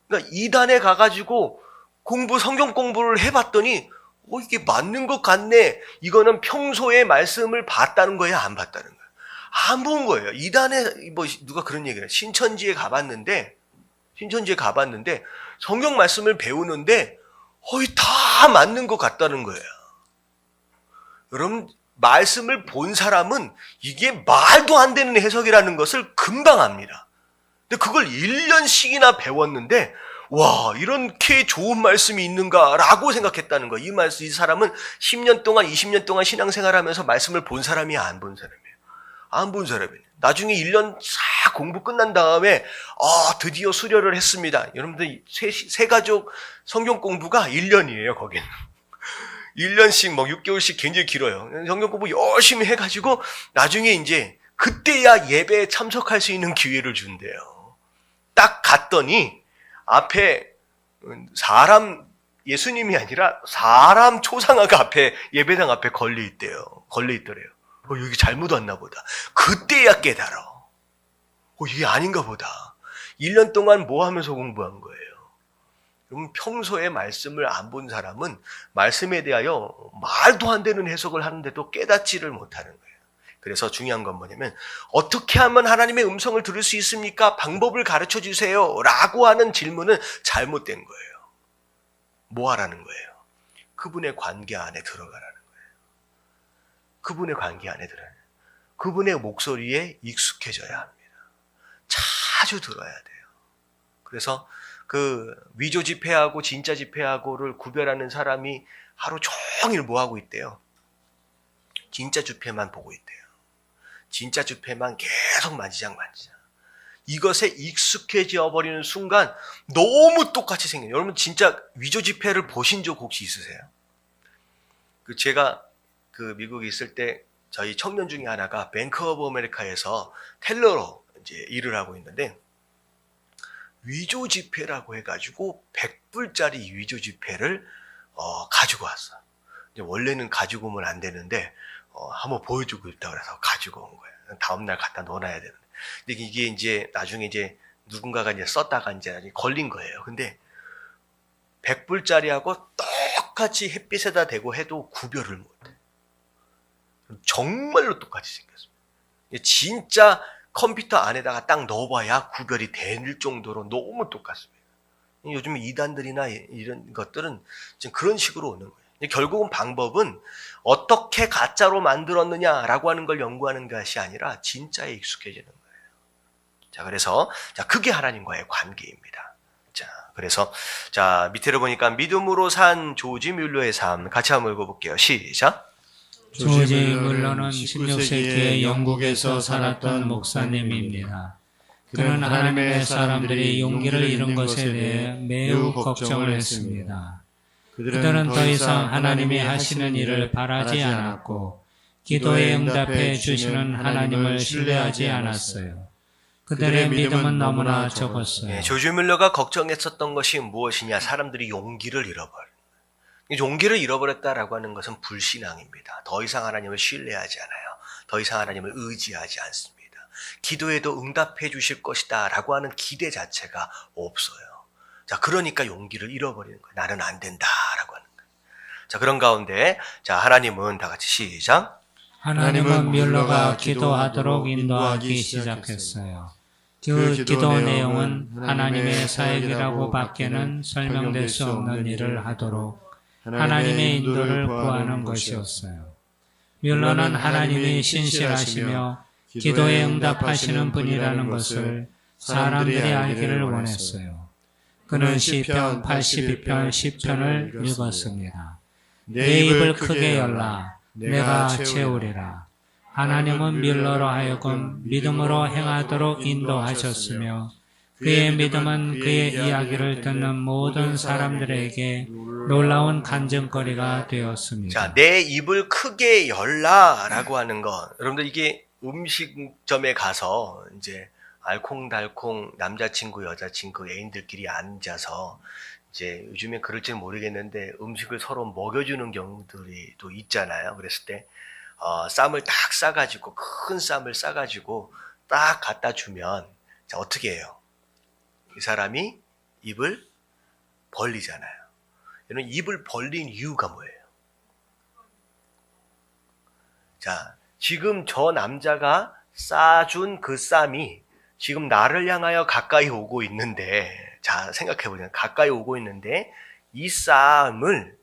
Speaker 1: 그러니까 이단에 가가지고 성경 공부를 해봤더니 이게 맞는 것 같네. 이거는 평소에 말씀을 봤다는 거예요, 안 봤다는 거예요? 안 본 거예요. 이단에 누가 그런 얘기를 해요. 신천지에 가봤는데 성경 말씀을 배우는데 다 맞는 것 같다는 거예요. 여러분, 말씀을 본 사람은 이게 말도 안 되는 해석이라는 것을 금방 압니다. 근데 그걸 1년씩이나 배웠는데 와, 이렇게 좋은 말씀이 있는가라고 생각했다는 거예요. 이 사람은 10년 동안 20년 동안 신앙생활하면서 말씀을 본 사람이야, 안 본 사람이에요? 안 본 사람이에요. 나중에 1년 싹 공부 끝난 다음에 드디어 수료를 했습니다. 여러분들 세 가족 성경 공부가 1년이에요, 거기는. 1년씩 6개월씩 굉장히 길어요. 성경 공부 열심히 해가지고 나중에 이제 그때야 예배에 참석할 수 있는 기회를 준대요. 딱 갔더니 앞에 예수님이 아니라 사람 초상화가 앞에 예배당 앞에 걸려 있더래요. 여기 잘못 왔나 보다. 그때야 깨달아. 이게 아닌가 보다. 1년 동안 뭐 하면서 공부한 거예요? 그럼 평소에 말씀을 안 본 사람은 말씀에 대하여 말도 안 되는 해석을 하는데도 깨닫지를 못하는 거예요. 그래서 중요한 건 뭐냐면 어떻게 하면 하나님의 음성을 들을 수 있습니까? 방법을 가르쳐 주세요 라고 하는 질문은 잘못된 거예요. 뭐 하라는 거예요? 그분의 관계 안에 들어가라는 거예요. 그분의 관계 안에 들어가요. 그분의 목소리에 익숙해져야 합니다. 자주 들어야 돼요. 그래서 그 위조 지폐하고 진짜 지폐하고를 구별하는 사람이 하루 종일 뭐 하고 있대요? 진짜 지폐만 보고 있대요. 진짜 지폐만 계속 만지작. 이것에 익숙해져 버리는 순간 너무 똑같이 생겨요. 여러분 진짜 위조 지폐를 보신 적 혹시 있으세요? 제가 미국에 있을 때 저희 청년 중에 하나가 뱅크 오브 아메리카에서 텔러로 이제 일을 하고 있는데 위조 지폐라고 해가지고 100불짜리 위조 지폐를 가지고 왔어. 원래는 가지고 오면 안 되는데 한번 보여주고 있다고 해서 가지고 온 거예요. 다음날 갖다 넣어놔야 되는데. 근데 이게 이제 나중에 이제 누군가가 이제 썼다가 이제 걸린 거예요. 근데 100불짜리하고 똑같이 햇빛에다 대고 해도 구별을 못해. 정말로 똑같이 생겼습니다. 진짜 컴퓨터 안에다가 딱 넣어봐야 구별이 될 정도로 너무 똑같습니다. 요즘 이단들이나 이런 것들은 지금 그런 식으로 오는 거예요. 결국은 방법은 어떻게 가짜로 만들었느냐라고 하는 걸 연구하는 것이 아니라 진짜에 익숙해지는 거예요. 자, 그래서 그게 하나님과의 관계입니다. 그래서 밑에를 보니까 믿음으로 산 조지 뮬러의 삶 같이 한번 읽어볼게요. 시작.
Speaker 2: 조지 뮬러는 16세기에 영국에서 살았던 목사님입니다. 그는 하나님의 사람들이 용기를 잃은 것에 대해 매우 걱정을 했습니다. 그들은 더 이상 하나님이 하시는 일을 바라지 않았고 기도에 응답해 주시는 하나님을 신뢰하지 않았어요. 그들의 믿음은 너무나 적었어요.
Speaker 1: 조지 뮬러가 걱정했었던 것이 무엇이냐? 사람들이 용기를 잃어버린. 용기를 잃어버렸다라고 하는 것은 불신앙입니다. 더 이상 하나님을 신뢰하지 않아요. 더 이상 하나님을 의지하지 않습니다. 기도에도 응답해 주실 것이다 라고 하는 기대 자체가 없어요. 그러니까 용기를 잃어버리는 거예요. 나는 안 된다 라고 하는 거예요. 그런 가운데 하나님은 다 같이 시작.
Speaker 2: 하나님은 뮬러가 기도하도록 인도하기 시작했어요. 그 기도 내용은 하나님의 사역이라고 밖에는 설명될 수 없는 일을 하도록 하나님의 인도를 구하는 것이었어요. 뮬러는 하나님이 신실하시며 기도에 응답하시는 분이라는 것을 사람들이 알기를 원했어요. 그는 시편 82편 10편을 읽었습니다. 내 입을 크게 열라 내가 채우리라. 하나님은 뮬러로 하여금 믿음으로 행하도록 인도하셨으며 그의 믿음은 그의 이야기를 듣는 모든 사람들에게 놀라운 간증거리가 되었습니다.
Speaker 1: 자, 내 입을 크게 열라라고 하는 것. 여러분들 이게 음식점에 가서 이제 알콩달콩 남자친구, 여자친구, 애인들끼리 앉아서 이제 요즘에 그럴지는 모르겠는데 음식을 서로 먹여주는 경우들이 또 있잖아요. 그랬을 때 쌈을 딱 싸가지고 큰 쌈을 싸가지고 딱 갖다 주면 자 어떻게 해요? 이 사람이 입을 벌리잖아요. 여러분 입을 벌린 이유가 뭐예요? 자 지금 저 남자가 싸준 그 쌈이 지금 나를 향하여 가까이 오고 있는데 자 생각해보세요. 가까이 오고 있는데 이 쌈을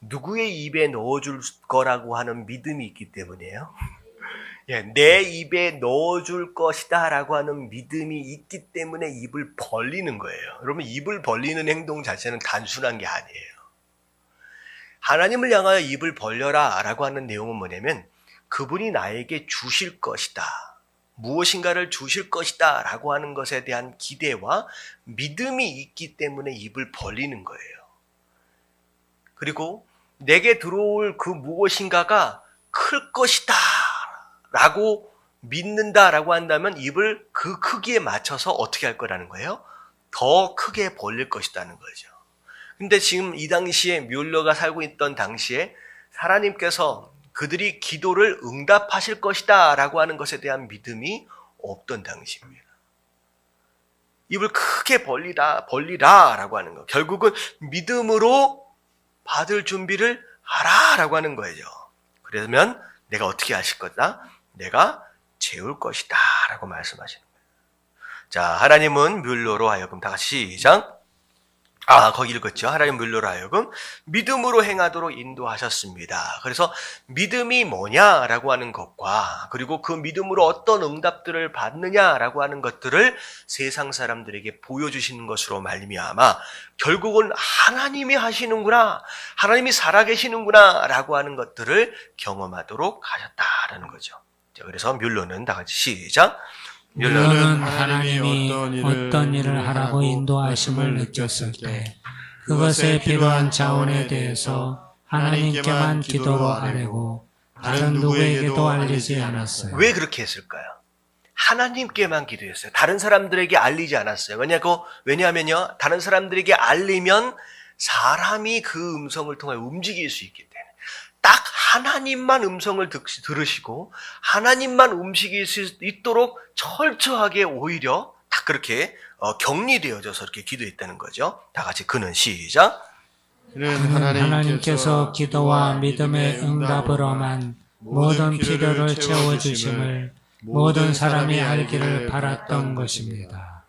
Speaker 1: 누구의 입에 넣어줄 거라고 하는 믿음이 있기 때문이에요. 예, 내 입에 넣어줄 것이다 라고 하는 믿음이 있기 때문에 입을 벌리는 거예요. 여러분 입을 벌리는 행동 자체는 단순한 게 아니에요. 하나님을 향하여 입을 벌려라 라고 하는 내용은 뭐냐면 그분이 나에게 주실 것이다. 무엇인가를 주실 것이다 라고 하는 것에 대한 기대와 믿음이 있기 때문에 입을 벌리는 거예요. 그리고 내게 들어올 그 무엇인가가 클 것이다 라고 믿는다 라고 한다면 입을 그 크기에 맞춰서 어떻게 할 거라는 거예요? 더 크게 벌릴 것이라는 거죠. 근데 지금 이 당시에 뮬러가 살고 있던 당시에 하나님께서 그들이 기도를 응답하실 것이다 라고 하는 것에 대한 믿음이 없던 당시입니다. 입을 크게 벌리라 라고 하는 거. 결국은 믿음으로 받을 준비를 하라 라고 하는 거예요. 그러면 내가 어떻게 하실 거다? 내가 채울 것이다 라고 말씀하시는 거예요. 자, 하나님은 뮬러로 하여금 다 같이 시작. 거기 읽었죠. 하나님 뮬러로 하여금 믿음으로 행하도록 인도하셨습니다. 그래서 믿음이 뭐냐라고 하는 것과 그리고 그 믿음으로 어떤 응답들을 받느냐라고 하는 것들을 세상 사람들에게 보여주시는 것으로 말미암아 결국은 하나님이 하시는구나, 하나님이 살아계시는구나 라고 하는 것들을 경험하도록 하셨다라는 거죠. 자, 그래서 뮬러는 다 같이 시작.
Speaker 2: 뮬러는 하나님이 어떤 일을 하라고 인도하심을 느꼈을 때 그것에 필요한 자원에 대해서 하나님께만 기도하려고 다른 누구에게도 알리지 않았어요.
Speaker 1: 왜 그렇게 했을까요? 하나님께만 기도했어요. 다른 사람들에게 알리지 않았어요. 왜냐하면요, 다른 사람들에게 알리면 사람이 그 음성을 통해 움직일 수 있기 때문에 딱 하나님만 음성을 들으시고 하나님만 움직일 수 있도록 철저하게 오히려 다 그렇게 격리되어져서 이렇게 기도했다는 거죠. 다 같이 그는 시작.
Speaker 2: 그는 하나님께서 기도와 믿음의 응답으로만 모든 필요를 채워주심을 모든 사람이 알기를 바랐던 것입니다.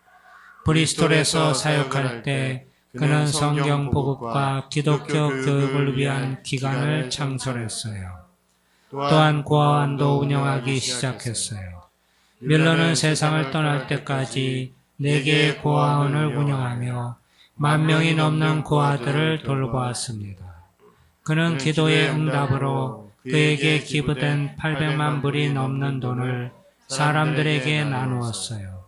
Speaker 2: 브리스톨에서 사역할 때 그는 성경 보급과 기독교 교육을 위한 기관을 창설했어요. 또한 고아원도 운영하기 시작했어요. 뮬러는 세상을 떠날 때까지 4개의 고아원을 운영하며 10,000명이 넘는 고아들을 돌보았습니다. 그는 기도의 응답으로 그에게 기부된 800만 불이 넘는 돈을 사람들에게 나누었어요.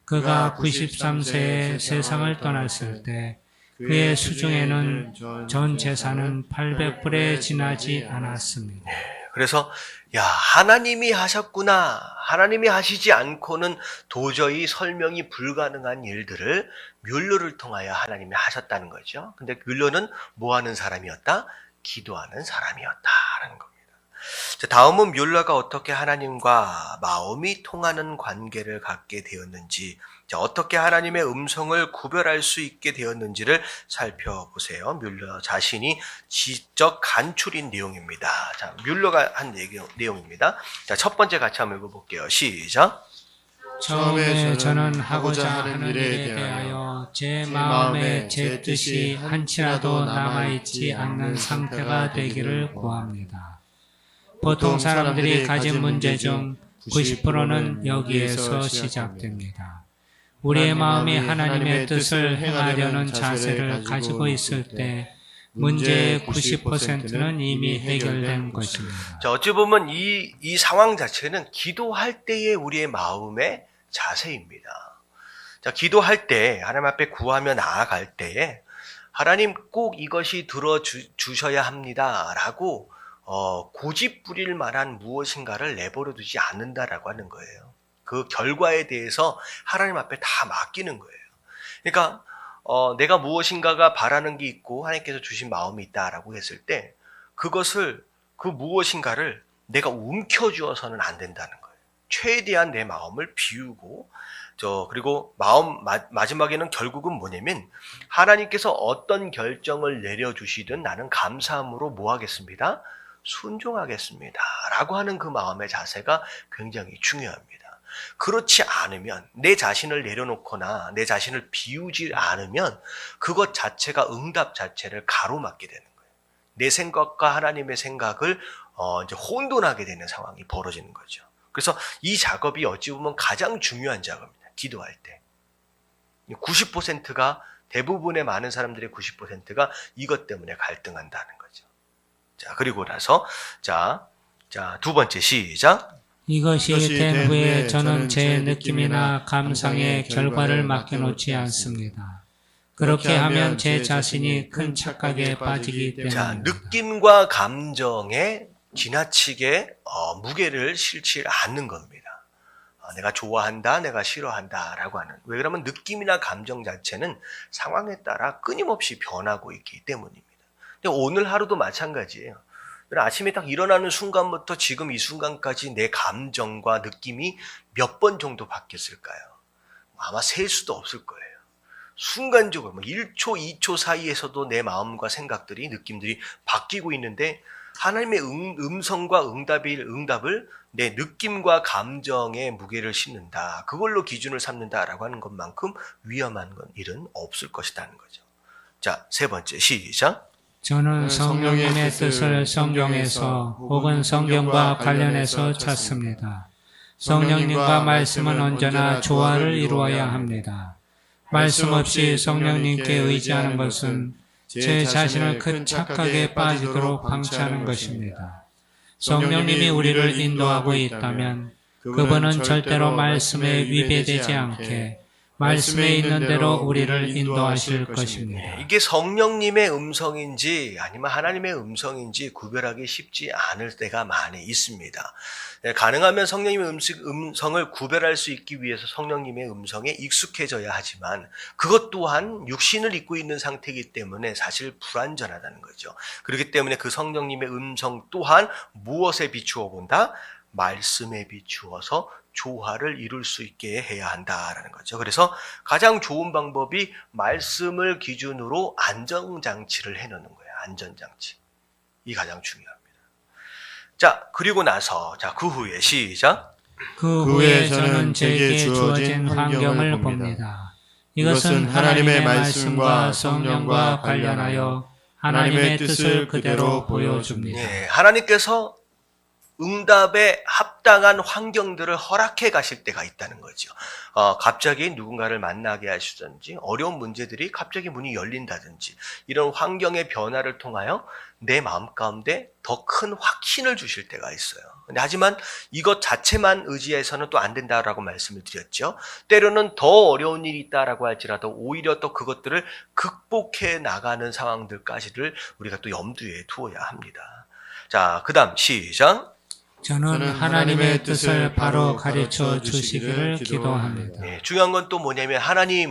Speaker 2: 그가 93세에 세상을 떠났을 때 그의 수중에는 전 재산은 800불에 지나지 않았습니다.
Speaker 1: 그래서 하나님이 하셨구나, 하나님이 하시지 않고는 도저히 설명이 불가능한 일들을 뮬러를 통하여 하나님이 하셨다는 거죠. 근데 뮬러는 뭐 하는 사람이었다? 기도하는 사람이었다라는 겁니다. 자, 다음은 뮬러가 어떻게 하나님과 마음이 통하는 관계를 갖게 되었는지, 자, 어떻게 하나님의 음성을 구별할 수 있게 되었는지를 살펴보세요. 뮬러 자신이 지적 간추린 내용입니다. 자, 뮬러가 한 내용입니다. 자, 첫 번째 같이 한번 읽어볼게요. 시작.
Speaker 2: 처음에 저는 하고자 하는 일에 대하여 제 마음에 제 뜻이 한치라도 남아있지 않는 상태가 되기를 구합니다. 보통 사람들이 가진 문제 중 90%는 여기에서 시작됩니다. 우리의 마음이 하나님의 뜻을 행하려는 자세를 가지고 있을 때 문제의 90%는 이미 해결된 것입니다.
Speaker 1: 자, 어찌 보면 이 상황 자체는 기도할 때의 우리의 마음의 자세입니다. 자, 기도할 때, 하나님 앞에 구하며 나아갈 때에 하나님 꼭 이것이 들어주셔야 합니다. 라고 고집 부릴 만한 무엇인가를 내버려 두지 않는다라고 하는 거예요. 그 결과에 대해서 하나님 앞에 다 맡기는 거예요. 그러니까 내가 무엇인가가 바라는 게 있고 하나님께서 주신 마음이 있다라고 했을 때 그것을 그 무엇인가를 내가 움켜쥐어서는 안 된다는 거예요. 최대한 내 마음을 비우고 그리고 마지막에는 결국은 뭐냐면 하나님께서 어떤 결정을 내려주시든 나는 감사함으로 뭐 하겠습니다? 순종하겠습니다. 라고 하는 그 마음의 자세가 굉장히 중요합니다. 그렇지 않으면 내 자신을 내려놓거나 내 자신을 비우지 않으면 그것 자체가 응답 자체를 가로막게 되는 거예요. 내 생각과 하나님의 생각을 이제 혼돈하게 되는 상황이 벌어지는 거죠. 그래서 이 작업이 어찌 보면 가장 중요한 작업입니다. 기도할 때. 90%가 대부분의 많은 사람들의 90%가 이것 때문에 갈등한다는 거죠. 자, 그리고 나서 자, 두 번째 시작.
Speaker 2: 이것이 된 후에 저는 제 느낌이나 감상의 결과를 맡겨놓지 않습니다. 그렇게 하면 제 자신이 큰 착각에 빠지기 때문입니다.
Speaker 1: 자, 느낌과 감정에 지나치게 무게를 실지 않는 겁니다. 내가 좋아한다, 내가 싫어한다 라고 하는. 왜 그러면 느낌이나 감정 자체는 상황에 따라 끊임없이 변하고 있기 때문입니다. 근데 오늘 하루도 마찬가지예요. 아침에 딱 일어나는 순간부터 지금 이 순간까지 내 감정과 느낌이 몇 번 정도 바뀌었을까요? 아마 셀 수도 없을 거예요. 순간적으로 1초, 2초 사이에서도 내 마음과 생각들이, 느낌들이 바뀌고 있는데 하나님의 음성과 응답을 내 느낌과 감정에 무게를 싣는다. 그걸로 기준을 삼는다라고 하는 것만큼 위험한 일은 없을 것이라는 거죠. 자, 세 번째 시작.
Speaker 2: 저는 성령님의 뜻을 성경에서 혹은 성경과 관련해서 찾습니다. 성령님과 말씀은 언제나 조화를 이루어야 합니다. 말씀 없이 성령님께 의지하는 것은 제 자신을 큰 착각에 빠지도록 방치하는 것입니다. 성령님이 우리를 인도하고 있다면 그분은 절대로 말씀에 위배되지 않게 말씀에 있는 대로 우리를 인도하실 것입니다.
Speaker 1: 이게 성령님의 음성인지 아니면 하나님의 음성인지 구별하기 쉽지 않을 때가 많이 있습니다. 가능하면 성령님의 음성을 구별할 수 있기 위해서 성령님의 음성에 익숙해져야 하지만 그것 또한 육신을 입고 있는 상태이기 때문에 사실 불완전하다는 거죠. 그렇기 때문에 그 성령님의 음성 또한 무엇에 비추어 본다? 말씀에 비추어서 조화를 이룰 수 있게 해야 한다라는 거죠. 그래서 가장 좋은 방법이 말씀을 기준으로 안전장치를 해놓는 거예요. 안전장치. 이 가장 중요합니다. 자, 그리고 나서 그 후에 시작.
Speaker 2: 그 후에 저는 제게 주어진 환경을 봅니다. 이것은 하나님의 말씀과 성령과 관련하여 하나님의 뜻을 그대로 보여줍니다.
Speaker 1: 네, 하나님께서 응답에 합당한 환경들을 허락해 가실 때가 있다는 거죠. 갑자기 누군가를 만나게 하시든지 어려운 문제들이 갑자기 문이 열린다든지 이런 환경의 변화를 통하여 내 마음 가운데 더 큰 확신을 주실 때가 있어요. 근데 하지만 이것 자체만 의지해서는 또 안 된다라고 말씀을 드렸죠. 때로는 더 어려운 일이 있다라고 할지라도 오히려 또 그것들을 극복해 나가는 상황들까지를 우리가 또 염두에 두어야 합니다. 자, 그 다음 시작.
Speaker 2: 저는 하나님의 뜻을 바로 가르쳐 주시기를 기도합니다.
Speaker 1: 네, 중요한 건 또 뭐냐면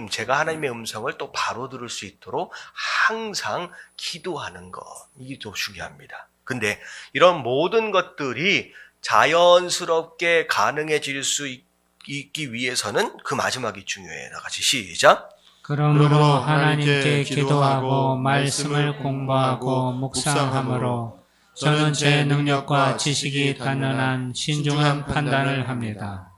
Speaker 1: 제가 하나님의 음성을 또 바로 들을 수 있도록 항상 기도하는 것. 이게 또 중요합니다. 근데 이런 모든 것들이 자연스럽게 가능해질 수 있기 위해서는 그 마지막이 중요해요. 다 같이 시작.
Speaker 2: 그러므로 하나님께 기도하고 말씀을 공부하고 묵상함으로 저는 제 능력과 지식이 닿는 한 신중한 판단을 합니다.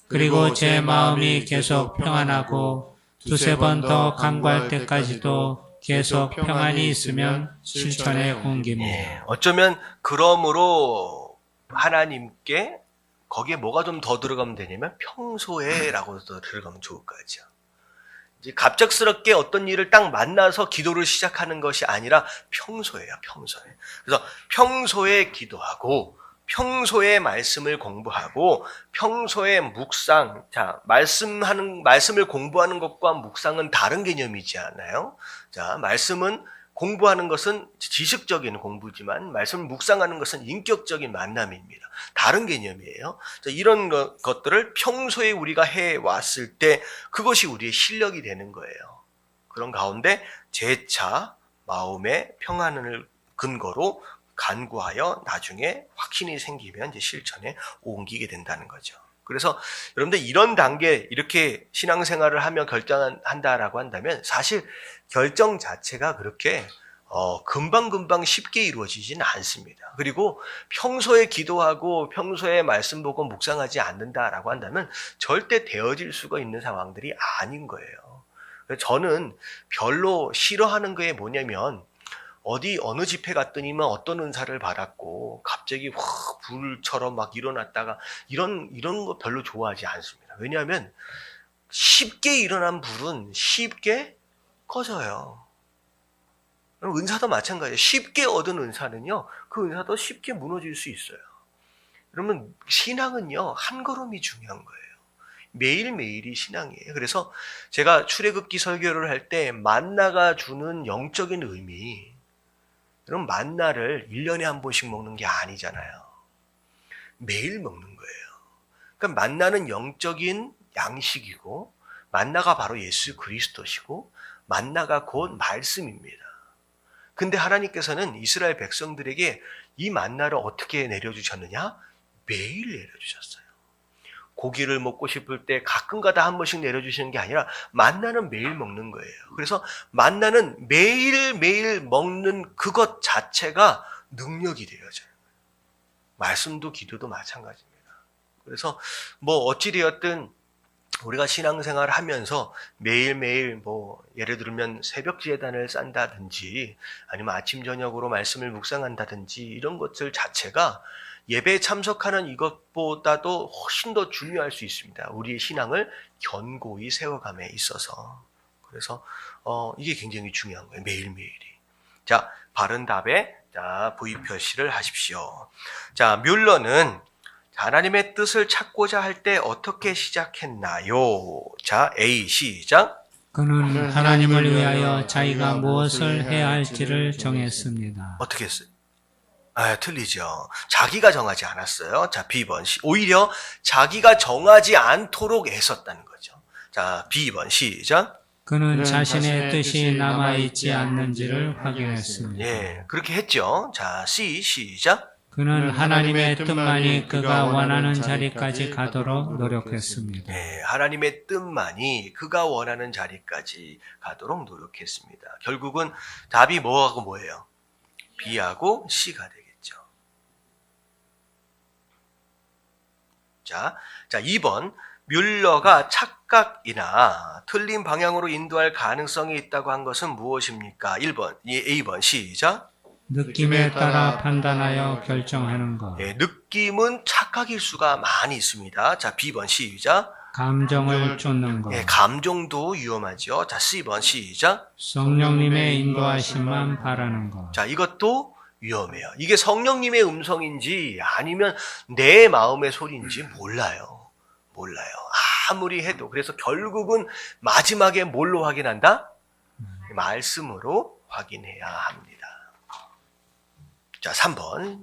Speaker 2: 그리고 제 마음이 계속 평안하고 두세 번 더 간구할 때까지도 계속 평안이 있으면 실천에 옮깁니다.
Speaker 1: 예, 어쩌면 그러므로 하나님께 거기에 뭐가 좀 더 들어가면 되냐면 평소에라고 더 들어가면 좋을 거죠. 이제 갑작스럽게 어떤 일을 딱 만나서 기도를 시작하는 것이 아니라 평소에요, 평소에. 그래서 평소에 기도하고 평소에 말씀을 공부하고 평소에 묵상, 자, 말씀을 공부하는 것과 묵상은 다른 개념이지 않나요? 자, 말씀은 공부하는 것은 지식적인 공부지만 말씀을 묵상하는 것은 인격적인 만남입니다. 다른 개념이에요. 자, 이런 것들을 평소에 우리가 해왔을 때 그것이 우리의 실력이 되는 거예요. 그런 가운데 재차 마음의 평안을 근거로 간구하여 나중에 확신이 생기면 이제 실천에 옮기게 된다는 거죠. 그래서 여러분들 이런 단계 이렇게 신앙생활을 하며 결정한다라고 한다면 사실 결정 자체가 그렇게 금방금방 쉽게 이루어지지는 않습니다. 그리고 평소에 기도하고 평소에 말씀 보고 묵상하지 않는다라고 한다면 절대 되어질 수가 있는 상황들이 아닌 거예요. 저는 별로 싫어하는 게 뭐냐면 어느 집회 갔더니만 어떤 은사를 받았고 갑자기 확 불처럼 막 일어났다가 이런 거 별로 좋아하지 않습니다. 왜냐하면 쉽게 일어난 불은 쉽게 꺼져요. 은사도 마찬가지예요. 쉽게 얻은 은사는요, 그 은사도 쉽게 무너질 수 있어요. 그러면 신앙은요, 한 걸음이 중요한 거예요. 매일매일이 신앙이에요. 그래서 제가 출애굽기 설교를 할 때 만나가 주는 영적인 의미, 그럼 만나를 1년에 한 번씩 먹는 게 아니잖아요. 매일 먹는 거예요. 그러니까 만나는 영적인 양식이고 만나가 바로 예수 그리스도시고 만나가 곧 말씀입니다. 근데 하나님께서는 이스라엘 백성들에게 이 만나를 어떻게 내려주셨느냐? 매일 내려주셨어요. 고기를 먹고 싶을 때 가끔가다 한 번씩 내려주시는 게 아니라 만나는 매일 먹는 거예요. 그래서 만나는 매일매일 먹는 그것 자체가 능력이 되어져요. 말씀도 기도도 마찬가지입니다. 그래서 어찌되었든 우리가 신앙생활을 하면서 매일매일 예를 들면 새벽 제단을 싼다든지 아니면 아침 저녁으로 말씀을 묵상한다든지 이런 것들 자체가 예배에 참석하는 이것보다도 훨씬 더 중요할 수 있습니다. 우리의 신앙을 견고히 세워감에 있어서. 그래서 이게 굉장히 중요한 거예요. 매일매일이. 자, 바른 답에 V 표시를 하십시오. 자, 뮬러는 하나님의 뜻을 찾고자 할 때 어떻게 시작했나요? 자, A 시작.
Speaker 2: 그는 하나님을 위하여 자기가 무엇을 해야 할지를 정했습니다.
Speaker 1: 어떻게 했어요? 틀리죠. 자기가 정하지 않았어요. 자, B번. 오히려 자기가 정하지 않도록 애썼다는 거죠. 자, B번 시작.
Speaker 2: 그는 자신의 뜻이 남아있지 않는지를 확인했습니다.
Speaker 1: 예, 그렇게 했죠. 자, C 시작.
Speaker 2: 그는 하나님의 뜻만이 그가 원하는 자리까지 가도록 노력했습니다.
Speaker 1: 예, 하나님의 뜻만이 그가 원하는 자리까지 가도록 노력했습니다. 결국은 답이 뭐하고 뭐예요? B하고 C가 되겠죠. 자, 2번. 뮬러가 착각이나 틀린 방향으로 인도할 가능성이 있다고 한 것은 무엇입니까? 1번, A번 시작.
Speaker 2: 느낌에 따라 판단하여 결정하는 것.
Speaker 1: 예, 느낌은 착각일 수가 많이 있습니다. 자, B번 시작.
Speaker 2: 감정을 쫓는 것.
Speaker 1: 예, 감정도 위험하죠. 자, C번 시작.
Speaker 2: 성령님의 인도하심만 바라는 것.
Speaker 1: 자, 이것도 위험해요. 이게 성령님의 음성인지 아니면 내 마음의 소리인지 몰라요. 아무리 해도. 그래서 결국은 마지막에 뭘로 확인한다? 말씀으로 확인해야 합니다. 자, 3번.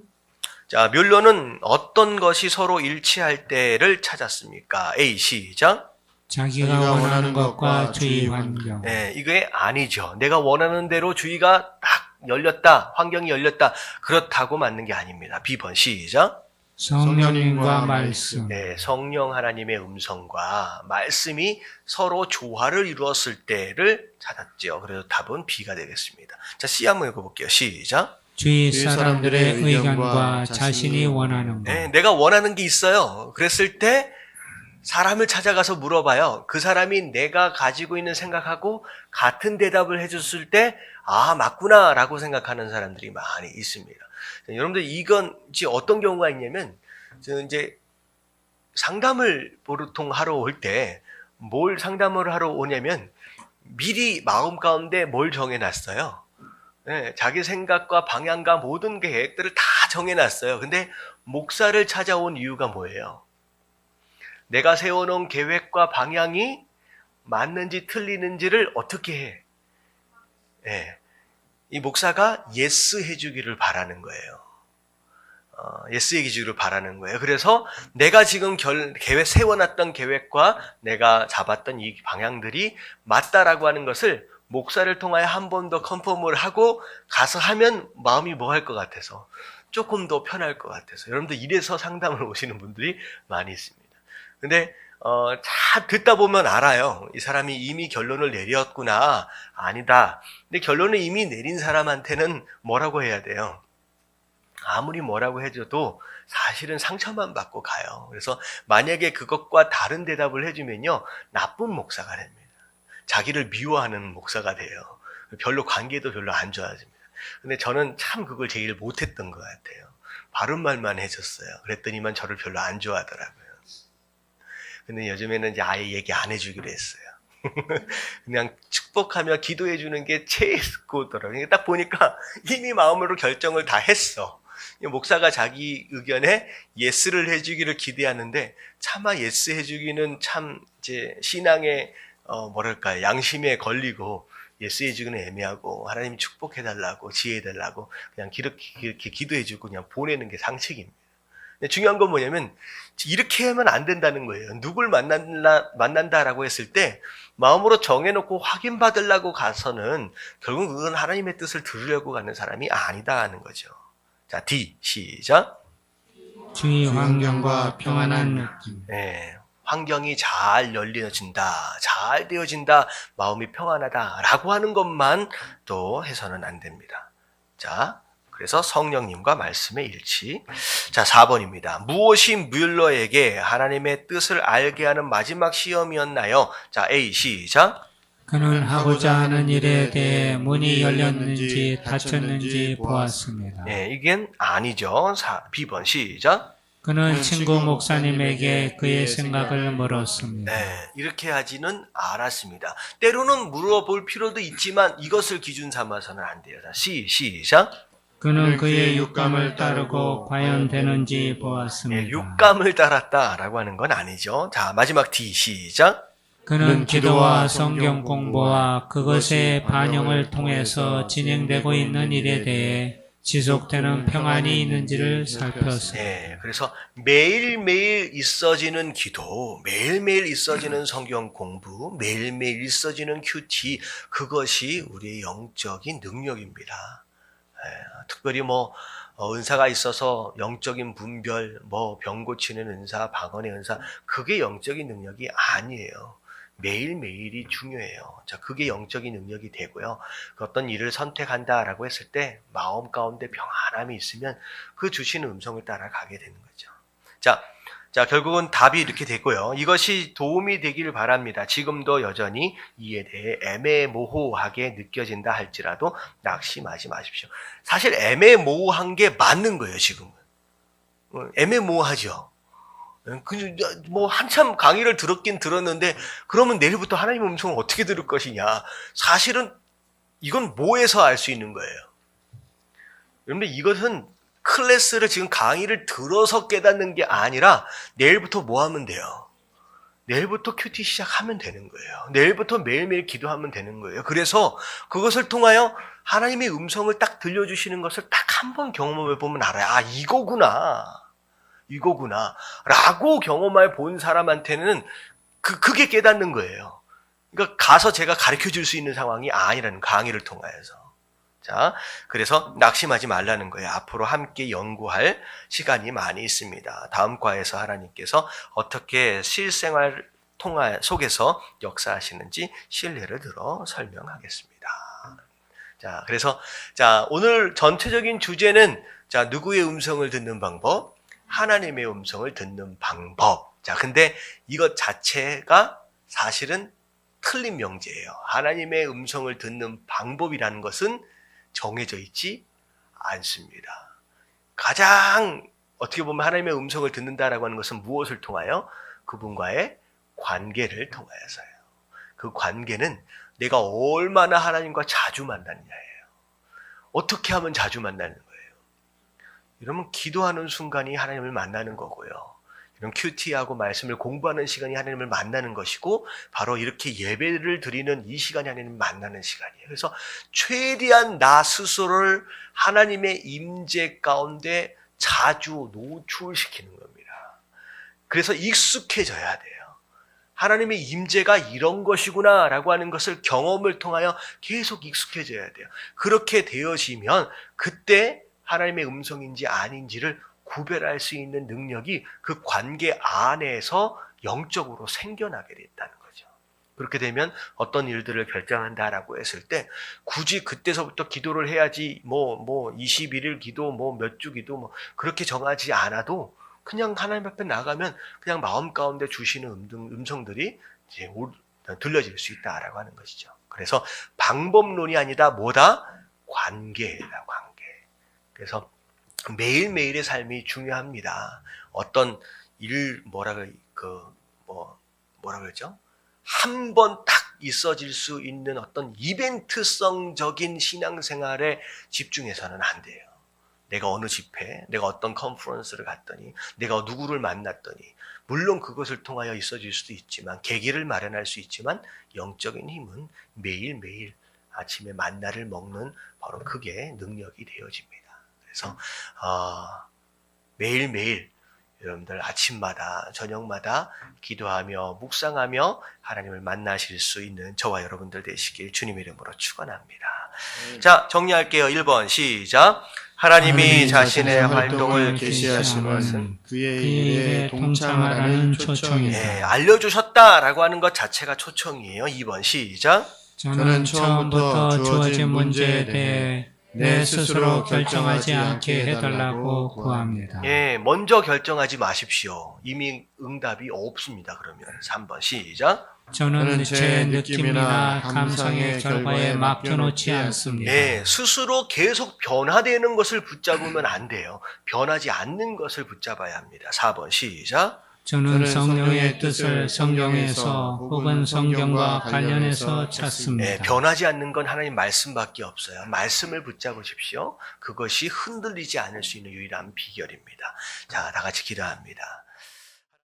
Speaker 1: 자, 뮬러는 어떤 것이 서로 일치할 때를 찾았습니까? A 시작.
Speaker 2: 자기가 원하는 것과 주위 환경.
Speaker 1: 네, 이게 아니죠. 내가 원하는 대로 주위가 딱 열렸다, 환경이 열렸다. 그렇다고 맞는 게 아닙니다. B번 시작.
Speaker 2: 성령님과 말씀.
Speaker 1: 네, 성령 하나님의 음성과 말씀이 서로 조화를 이루었을 때를 찾았죠. 그래서 답은 B가 되겠습니다. 자, C 한번 읽어볼게요. 시작.
Speaker 2: 주위 사람들의 의견과 자신이 원하는 것.
Speaker 1: 네, 내가 원하는 게 있어요. 그랬을 때 사람을 찾아가서 물어봐요. 그 사람이 내가 가지고 있는 생각하고 같은 대답을 해줬을 때, 아, 맞구나, 라고 생각하는 사람들이 많이 있습니다. 자, 여러분들, 이건 이제 어떤 경우가 있냐면, 이제 상담을 보통 하러 올 때, 뭘 상담을 하러 오냐면, 미리 마음 가운데 뭘 정해놨어요. 네, 자기 생각과 방향과 모든 계획들을 다 정해놨어요. 근데 목사를 찾아온 이유가 뭐예요? 내가 세워놓은 계획과 방향이 맞는지 틀리는지를 어떻게 해? 네, 이 목사가 예스 해주기를 바라는 거예요. 예스 해주기를 바라는 거예요. 그래서 내가 지금 세워놨던 계획과 내가 잡았던 이 방향들이 맞다라고 하는 것을 목사를 통하여 한 번 더 컨펌을 하고 가서 하면 마음이 뭐 할 것 같아서 조금 더 편할 것 같아서 여러분들 이래서 상담을 오시는 분들이 많이 있습니다. 근데 잘 듣다 보면 알아요. 이 사람이 이미 결론을 내렸구나. 아니다. 근데 결론을 이미 내린 사람한테는 뭐라고 해야 돼요? 아무리 뭐라고 해줘도 사실은 상처만 받고 가요. 그래서 만약에 그것과 다른 대답을 해주면요, 나쁜 목사가 됩니다. 자기를 미워하는 목사가 돼요. 별로 관계도 별로 안 좋아집니다. 근데 저는 참 그걸 제일 못했던 것 같아요. 바른 말만 해줬어요. 그랬더니만 저를 별로 안 좋아하더라고요. 근데 요즘에는 이제 아예 얘기 안 해주기로 했어요. 그냥 축복하며 기도해 주는 게 최고더라고요. 딱 보니까 이미 마음으로 결정을 다 했어. 목사가 자기 의견에 예스를 해주기를 기대하는데 차마 예스 해주기는 참 이제 신앙의 뭐랄까 양심에 걸리고 예스 해주기는 애매하고 하나님이 축복해달라고 지혜해달라고 그냥 이렇게 기도해주고 그냥 보내는 게 상책입니다. 근데 중요한 건 뭐냐면 이렇게 하면 안 된다는 거예요. 누굴 만난다라고 했을 때 마음으로 정해놓고 확인받으려고 가서는 결국 그건 하나님의 뜻을 들으려고 가는 사람이 아니다 하는 거죠. 자, D 시작.
Speaker 2: 주위 환경과 평안한 느낌.
Speaker 1: 네, 환경이 잘 열려진다, 잘 되어진다, 마음이 평안하다라고 하는 것만 또 해서는 안 됩니다. 자, 그래서 성령님과 말씀의 일치. 자, 4번입니다. 무엇이 뮬러에게 하나님의 뜻을 알게 하는 마지막 시험이었나요? 자, A 시작.
Speaker 2: 그는 하고자 하는 일에 대해 문이 열렸는지 닫혔는지 보았습니다.
Speaker 1: 네, 이게 아니죠. B번 시작.
Speaker 2: 그는 친구 목사님에게 그의 생각을 물었습니다.
Speaker 1: 네, 이렇게 하지는 않았습니다. 때로는 물어볼 필요도 있지만 이것을 기준 삼아서는 안 돼요. 자, 시작.
Speaker 2: 그는 그의 육감을 따르고 과연 되는지 보았습니다.
Speaker 1: 네, 육감을 따랐다라고 하는 건 아니죠. 자, 마지막 D 시작.
Speaker 2: 그는 기도와 성경 공부와 그것의 반영을 통해서 진행되고 있는 일에 대해 지속되는 평안이 있는지를 살폈습니다.
Speaker 1: 네, 그래서 매일매일 있어지는 기도, 매일매일 있어지는 성경 공부, 매일매일 있어지는 큐티, 그것이 우리의 영적인 능력입니다. 네, 특별히 은사가 있어서 영적인 분별, 병 고치는 은사, 방언의 은사, 그게 영적인 능력이 아니에요. 매일매일이 중요해요. 자, 그게 영적인 능력이 되고요. 그 어떤 일을 선택한다라고 했을 때 마음 가운데 평안함이 있으면 그 주시는 음성을 따라가게 되는 거죠. 자, 결국은 답이 이렇게 되고요. 이것이 도움이 되길 바랍니다. 지금도 여전히 이에 대해 애매모호하게 느껴진다 할지라도 낙심하지 마십시오. 사실 애매모호한 게 맞는 거예요, 지금은. 애매모호하죠. 한참 강의를 들었긴 들었는데, 그러면 내일부터 하나님의 음성을 어떻게 들을 것이냐. 사실은 이건 뭐에서 알 수 있는 거예요. 여러분들, 이것은 클래스를 지금 강의를 들어서 깨닫는 게 아니라, 내일부터 뭐 하면 돼요? 내일부터 큐티 시작하면 되는 거예요. 내일부터 매일매일 기도하면 되는 거예요. 그래서 그것을 통하여 하나님의 음성을 딱 들려주시는 것을 딱 한 번 경험해 보면 알아요. 아, 이거구나 라고 경험해 본 사람한테는 그게 깨닫는 거예요. 그러니까 가서 제가 가르쳐 줄 수 있는 상황이 아니라는, 강의를 통하여서. 자, 그래서 낙심하지 말라는 거예요. 앞으로 함께 연구할 시간이 많이 있습니다. 다음 과에서 하나님께서 어떻게 실생활 통화 속에서 역사하시는지 신뢰를 들어 설명하겠습니다. 자, 그래서 오늘 전체적인 주제는 누구의 음성을 듣는 방법? 하나님의 음성을 듣는 방법. 근데 이것 자체가 사실은 틀린 명제예요. 하나님의 음성을 듣는 방법이라는 것은 정해져 있지 않습니다. 가장 어떻게 보면 하나님의 음성을 듣는다라고 하는 것은 무엇을 통하여? 그분과의 관계를 통하여서요. 그 관계는 내가 얼마나 하나님과 자주 만났냐예요. 어떻게 하면 자주 만나는 거예요? 이러면 기도하는 순간이 하나님을 만나는 거고요. 이런 큐티하고 말씀을 공부하는 시간이 하나님을 만나는 것이고, 바로 이렇게 예배를 드리는 이 시간이 하나님을 만나는 시간이에요. 그래서 최대한 나 스스로를 하나님의 임재 가운데 자주 노출시키는 겁니다. 그래서 익숙해져야 돼요. 하나님의 임재가 이런 것이구나 라고 하는 것을 경험을 통하여 계속 익숙해져야 돼요. 그렇게 되어지면 그때 하나님의 음성인지 아닌지를 구별할 수 있는 능력이 그 관계 안에서 영적으로 생겨나게 됐다는 거죠. 그렇게 되면 어떤 일들을 결정한다라고 했을 때 굳이 그때서부터 기도를 해야지 21일 기도 몇 주 기도 그렇게 정하지 않아도 그냥 하나님 앞에 나가면 그냥 마음 가운데 주시는 음성들이 이제 들려질 수 있다라고 하는 것이죠. 그래서 방법론이 아니다. 뭐다? 관계다, 관계. 그래서 매일매일의 삶이 중요합니다. 어떤 뭐라 그러죠? 한 번 딱 있어질 수 있는 어떤 이벤트성적인 신앙생활에 집중해서는 안 돼요. 내가 어느 집회, 내가 어떤 컨퍼런스를 갔더니, 내가 누구를 만났더니, 물론 그것을 통하여 있어질 수도 있지만, 계기를 마련할 수 있지만, 영적인 힘은 매일매일 아침에 만나를 먹는 바로 그게 능력이 되어집니다. 그래서 매일매일 여러분들 아침마다 저녁마다 기도하며 묵상하며 하나님을 만나실 수 있는 저와 여러분들 되시길 주님의 이름으로 축원합니다. 자, 정리할게요. 1번 시작. 하나님이 자신의 활동을 계시하신 것은
Speaker 2: 그의 일에 동참하라는 초청이다.
Speaker 1: 알려주셨다라고 하는 것 자체가 초청이에요. 2번 시작.
Speaker 2: 저는 처음부터 주어진 문제에 대해 내 스스로 결정하지 않게 해달라고 구합니다.
Speaker 1: 먼저 결정하지 마십시오. 이미 응답이 없습니다. 그러면 3번 시작.
Speaker 2: 저는 제 느낌이나 감상의 결과에 맡겨놓지 않습니다.
Speaker 1: 스스로 계속 변화되는 것을 붙잡으면 안 돼요. 변하지 않는 것을 붙잡아야 합니다. 4번 시작.
Speaker 2: 저는 성령의 뜻을 성경에서 혹은 성경과 관련해서 찾습니다.
Speaker 1: 변하지 않는 건 하나님 말씀밖에 없어요. 말씀을 붙잡으십시오. 그것이 흔들리지 않을 수 있는 유일한 비결입니다. 자, 다 같이 기도합니다.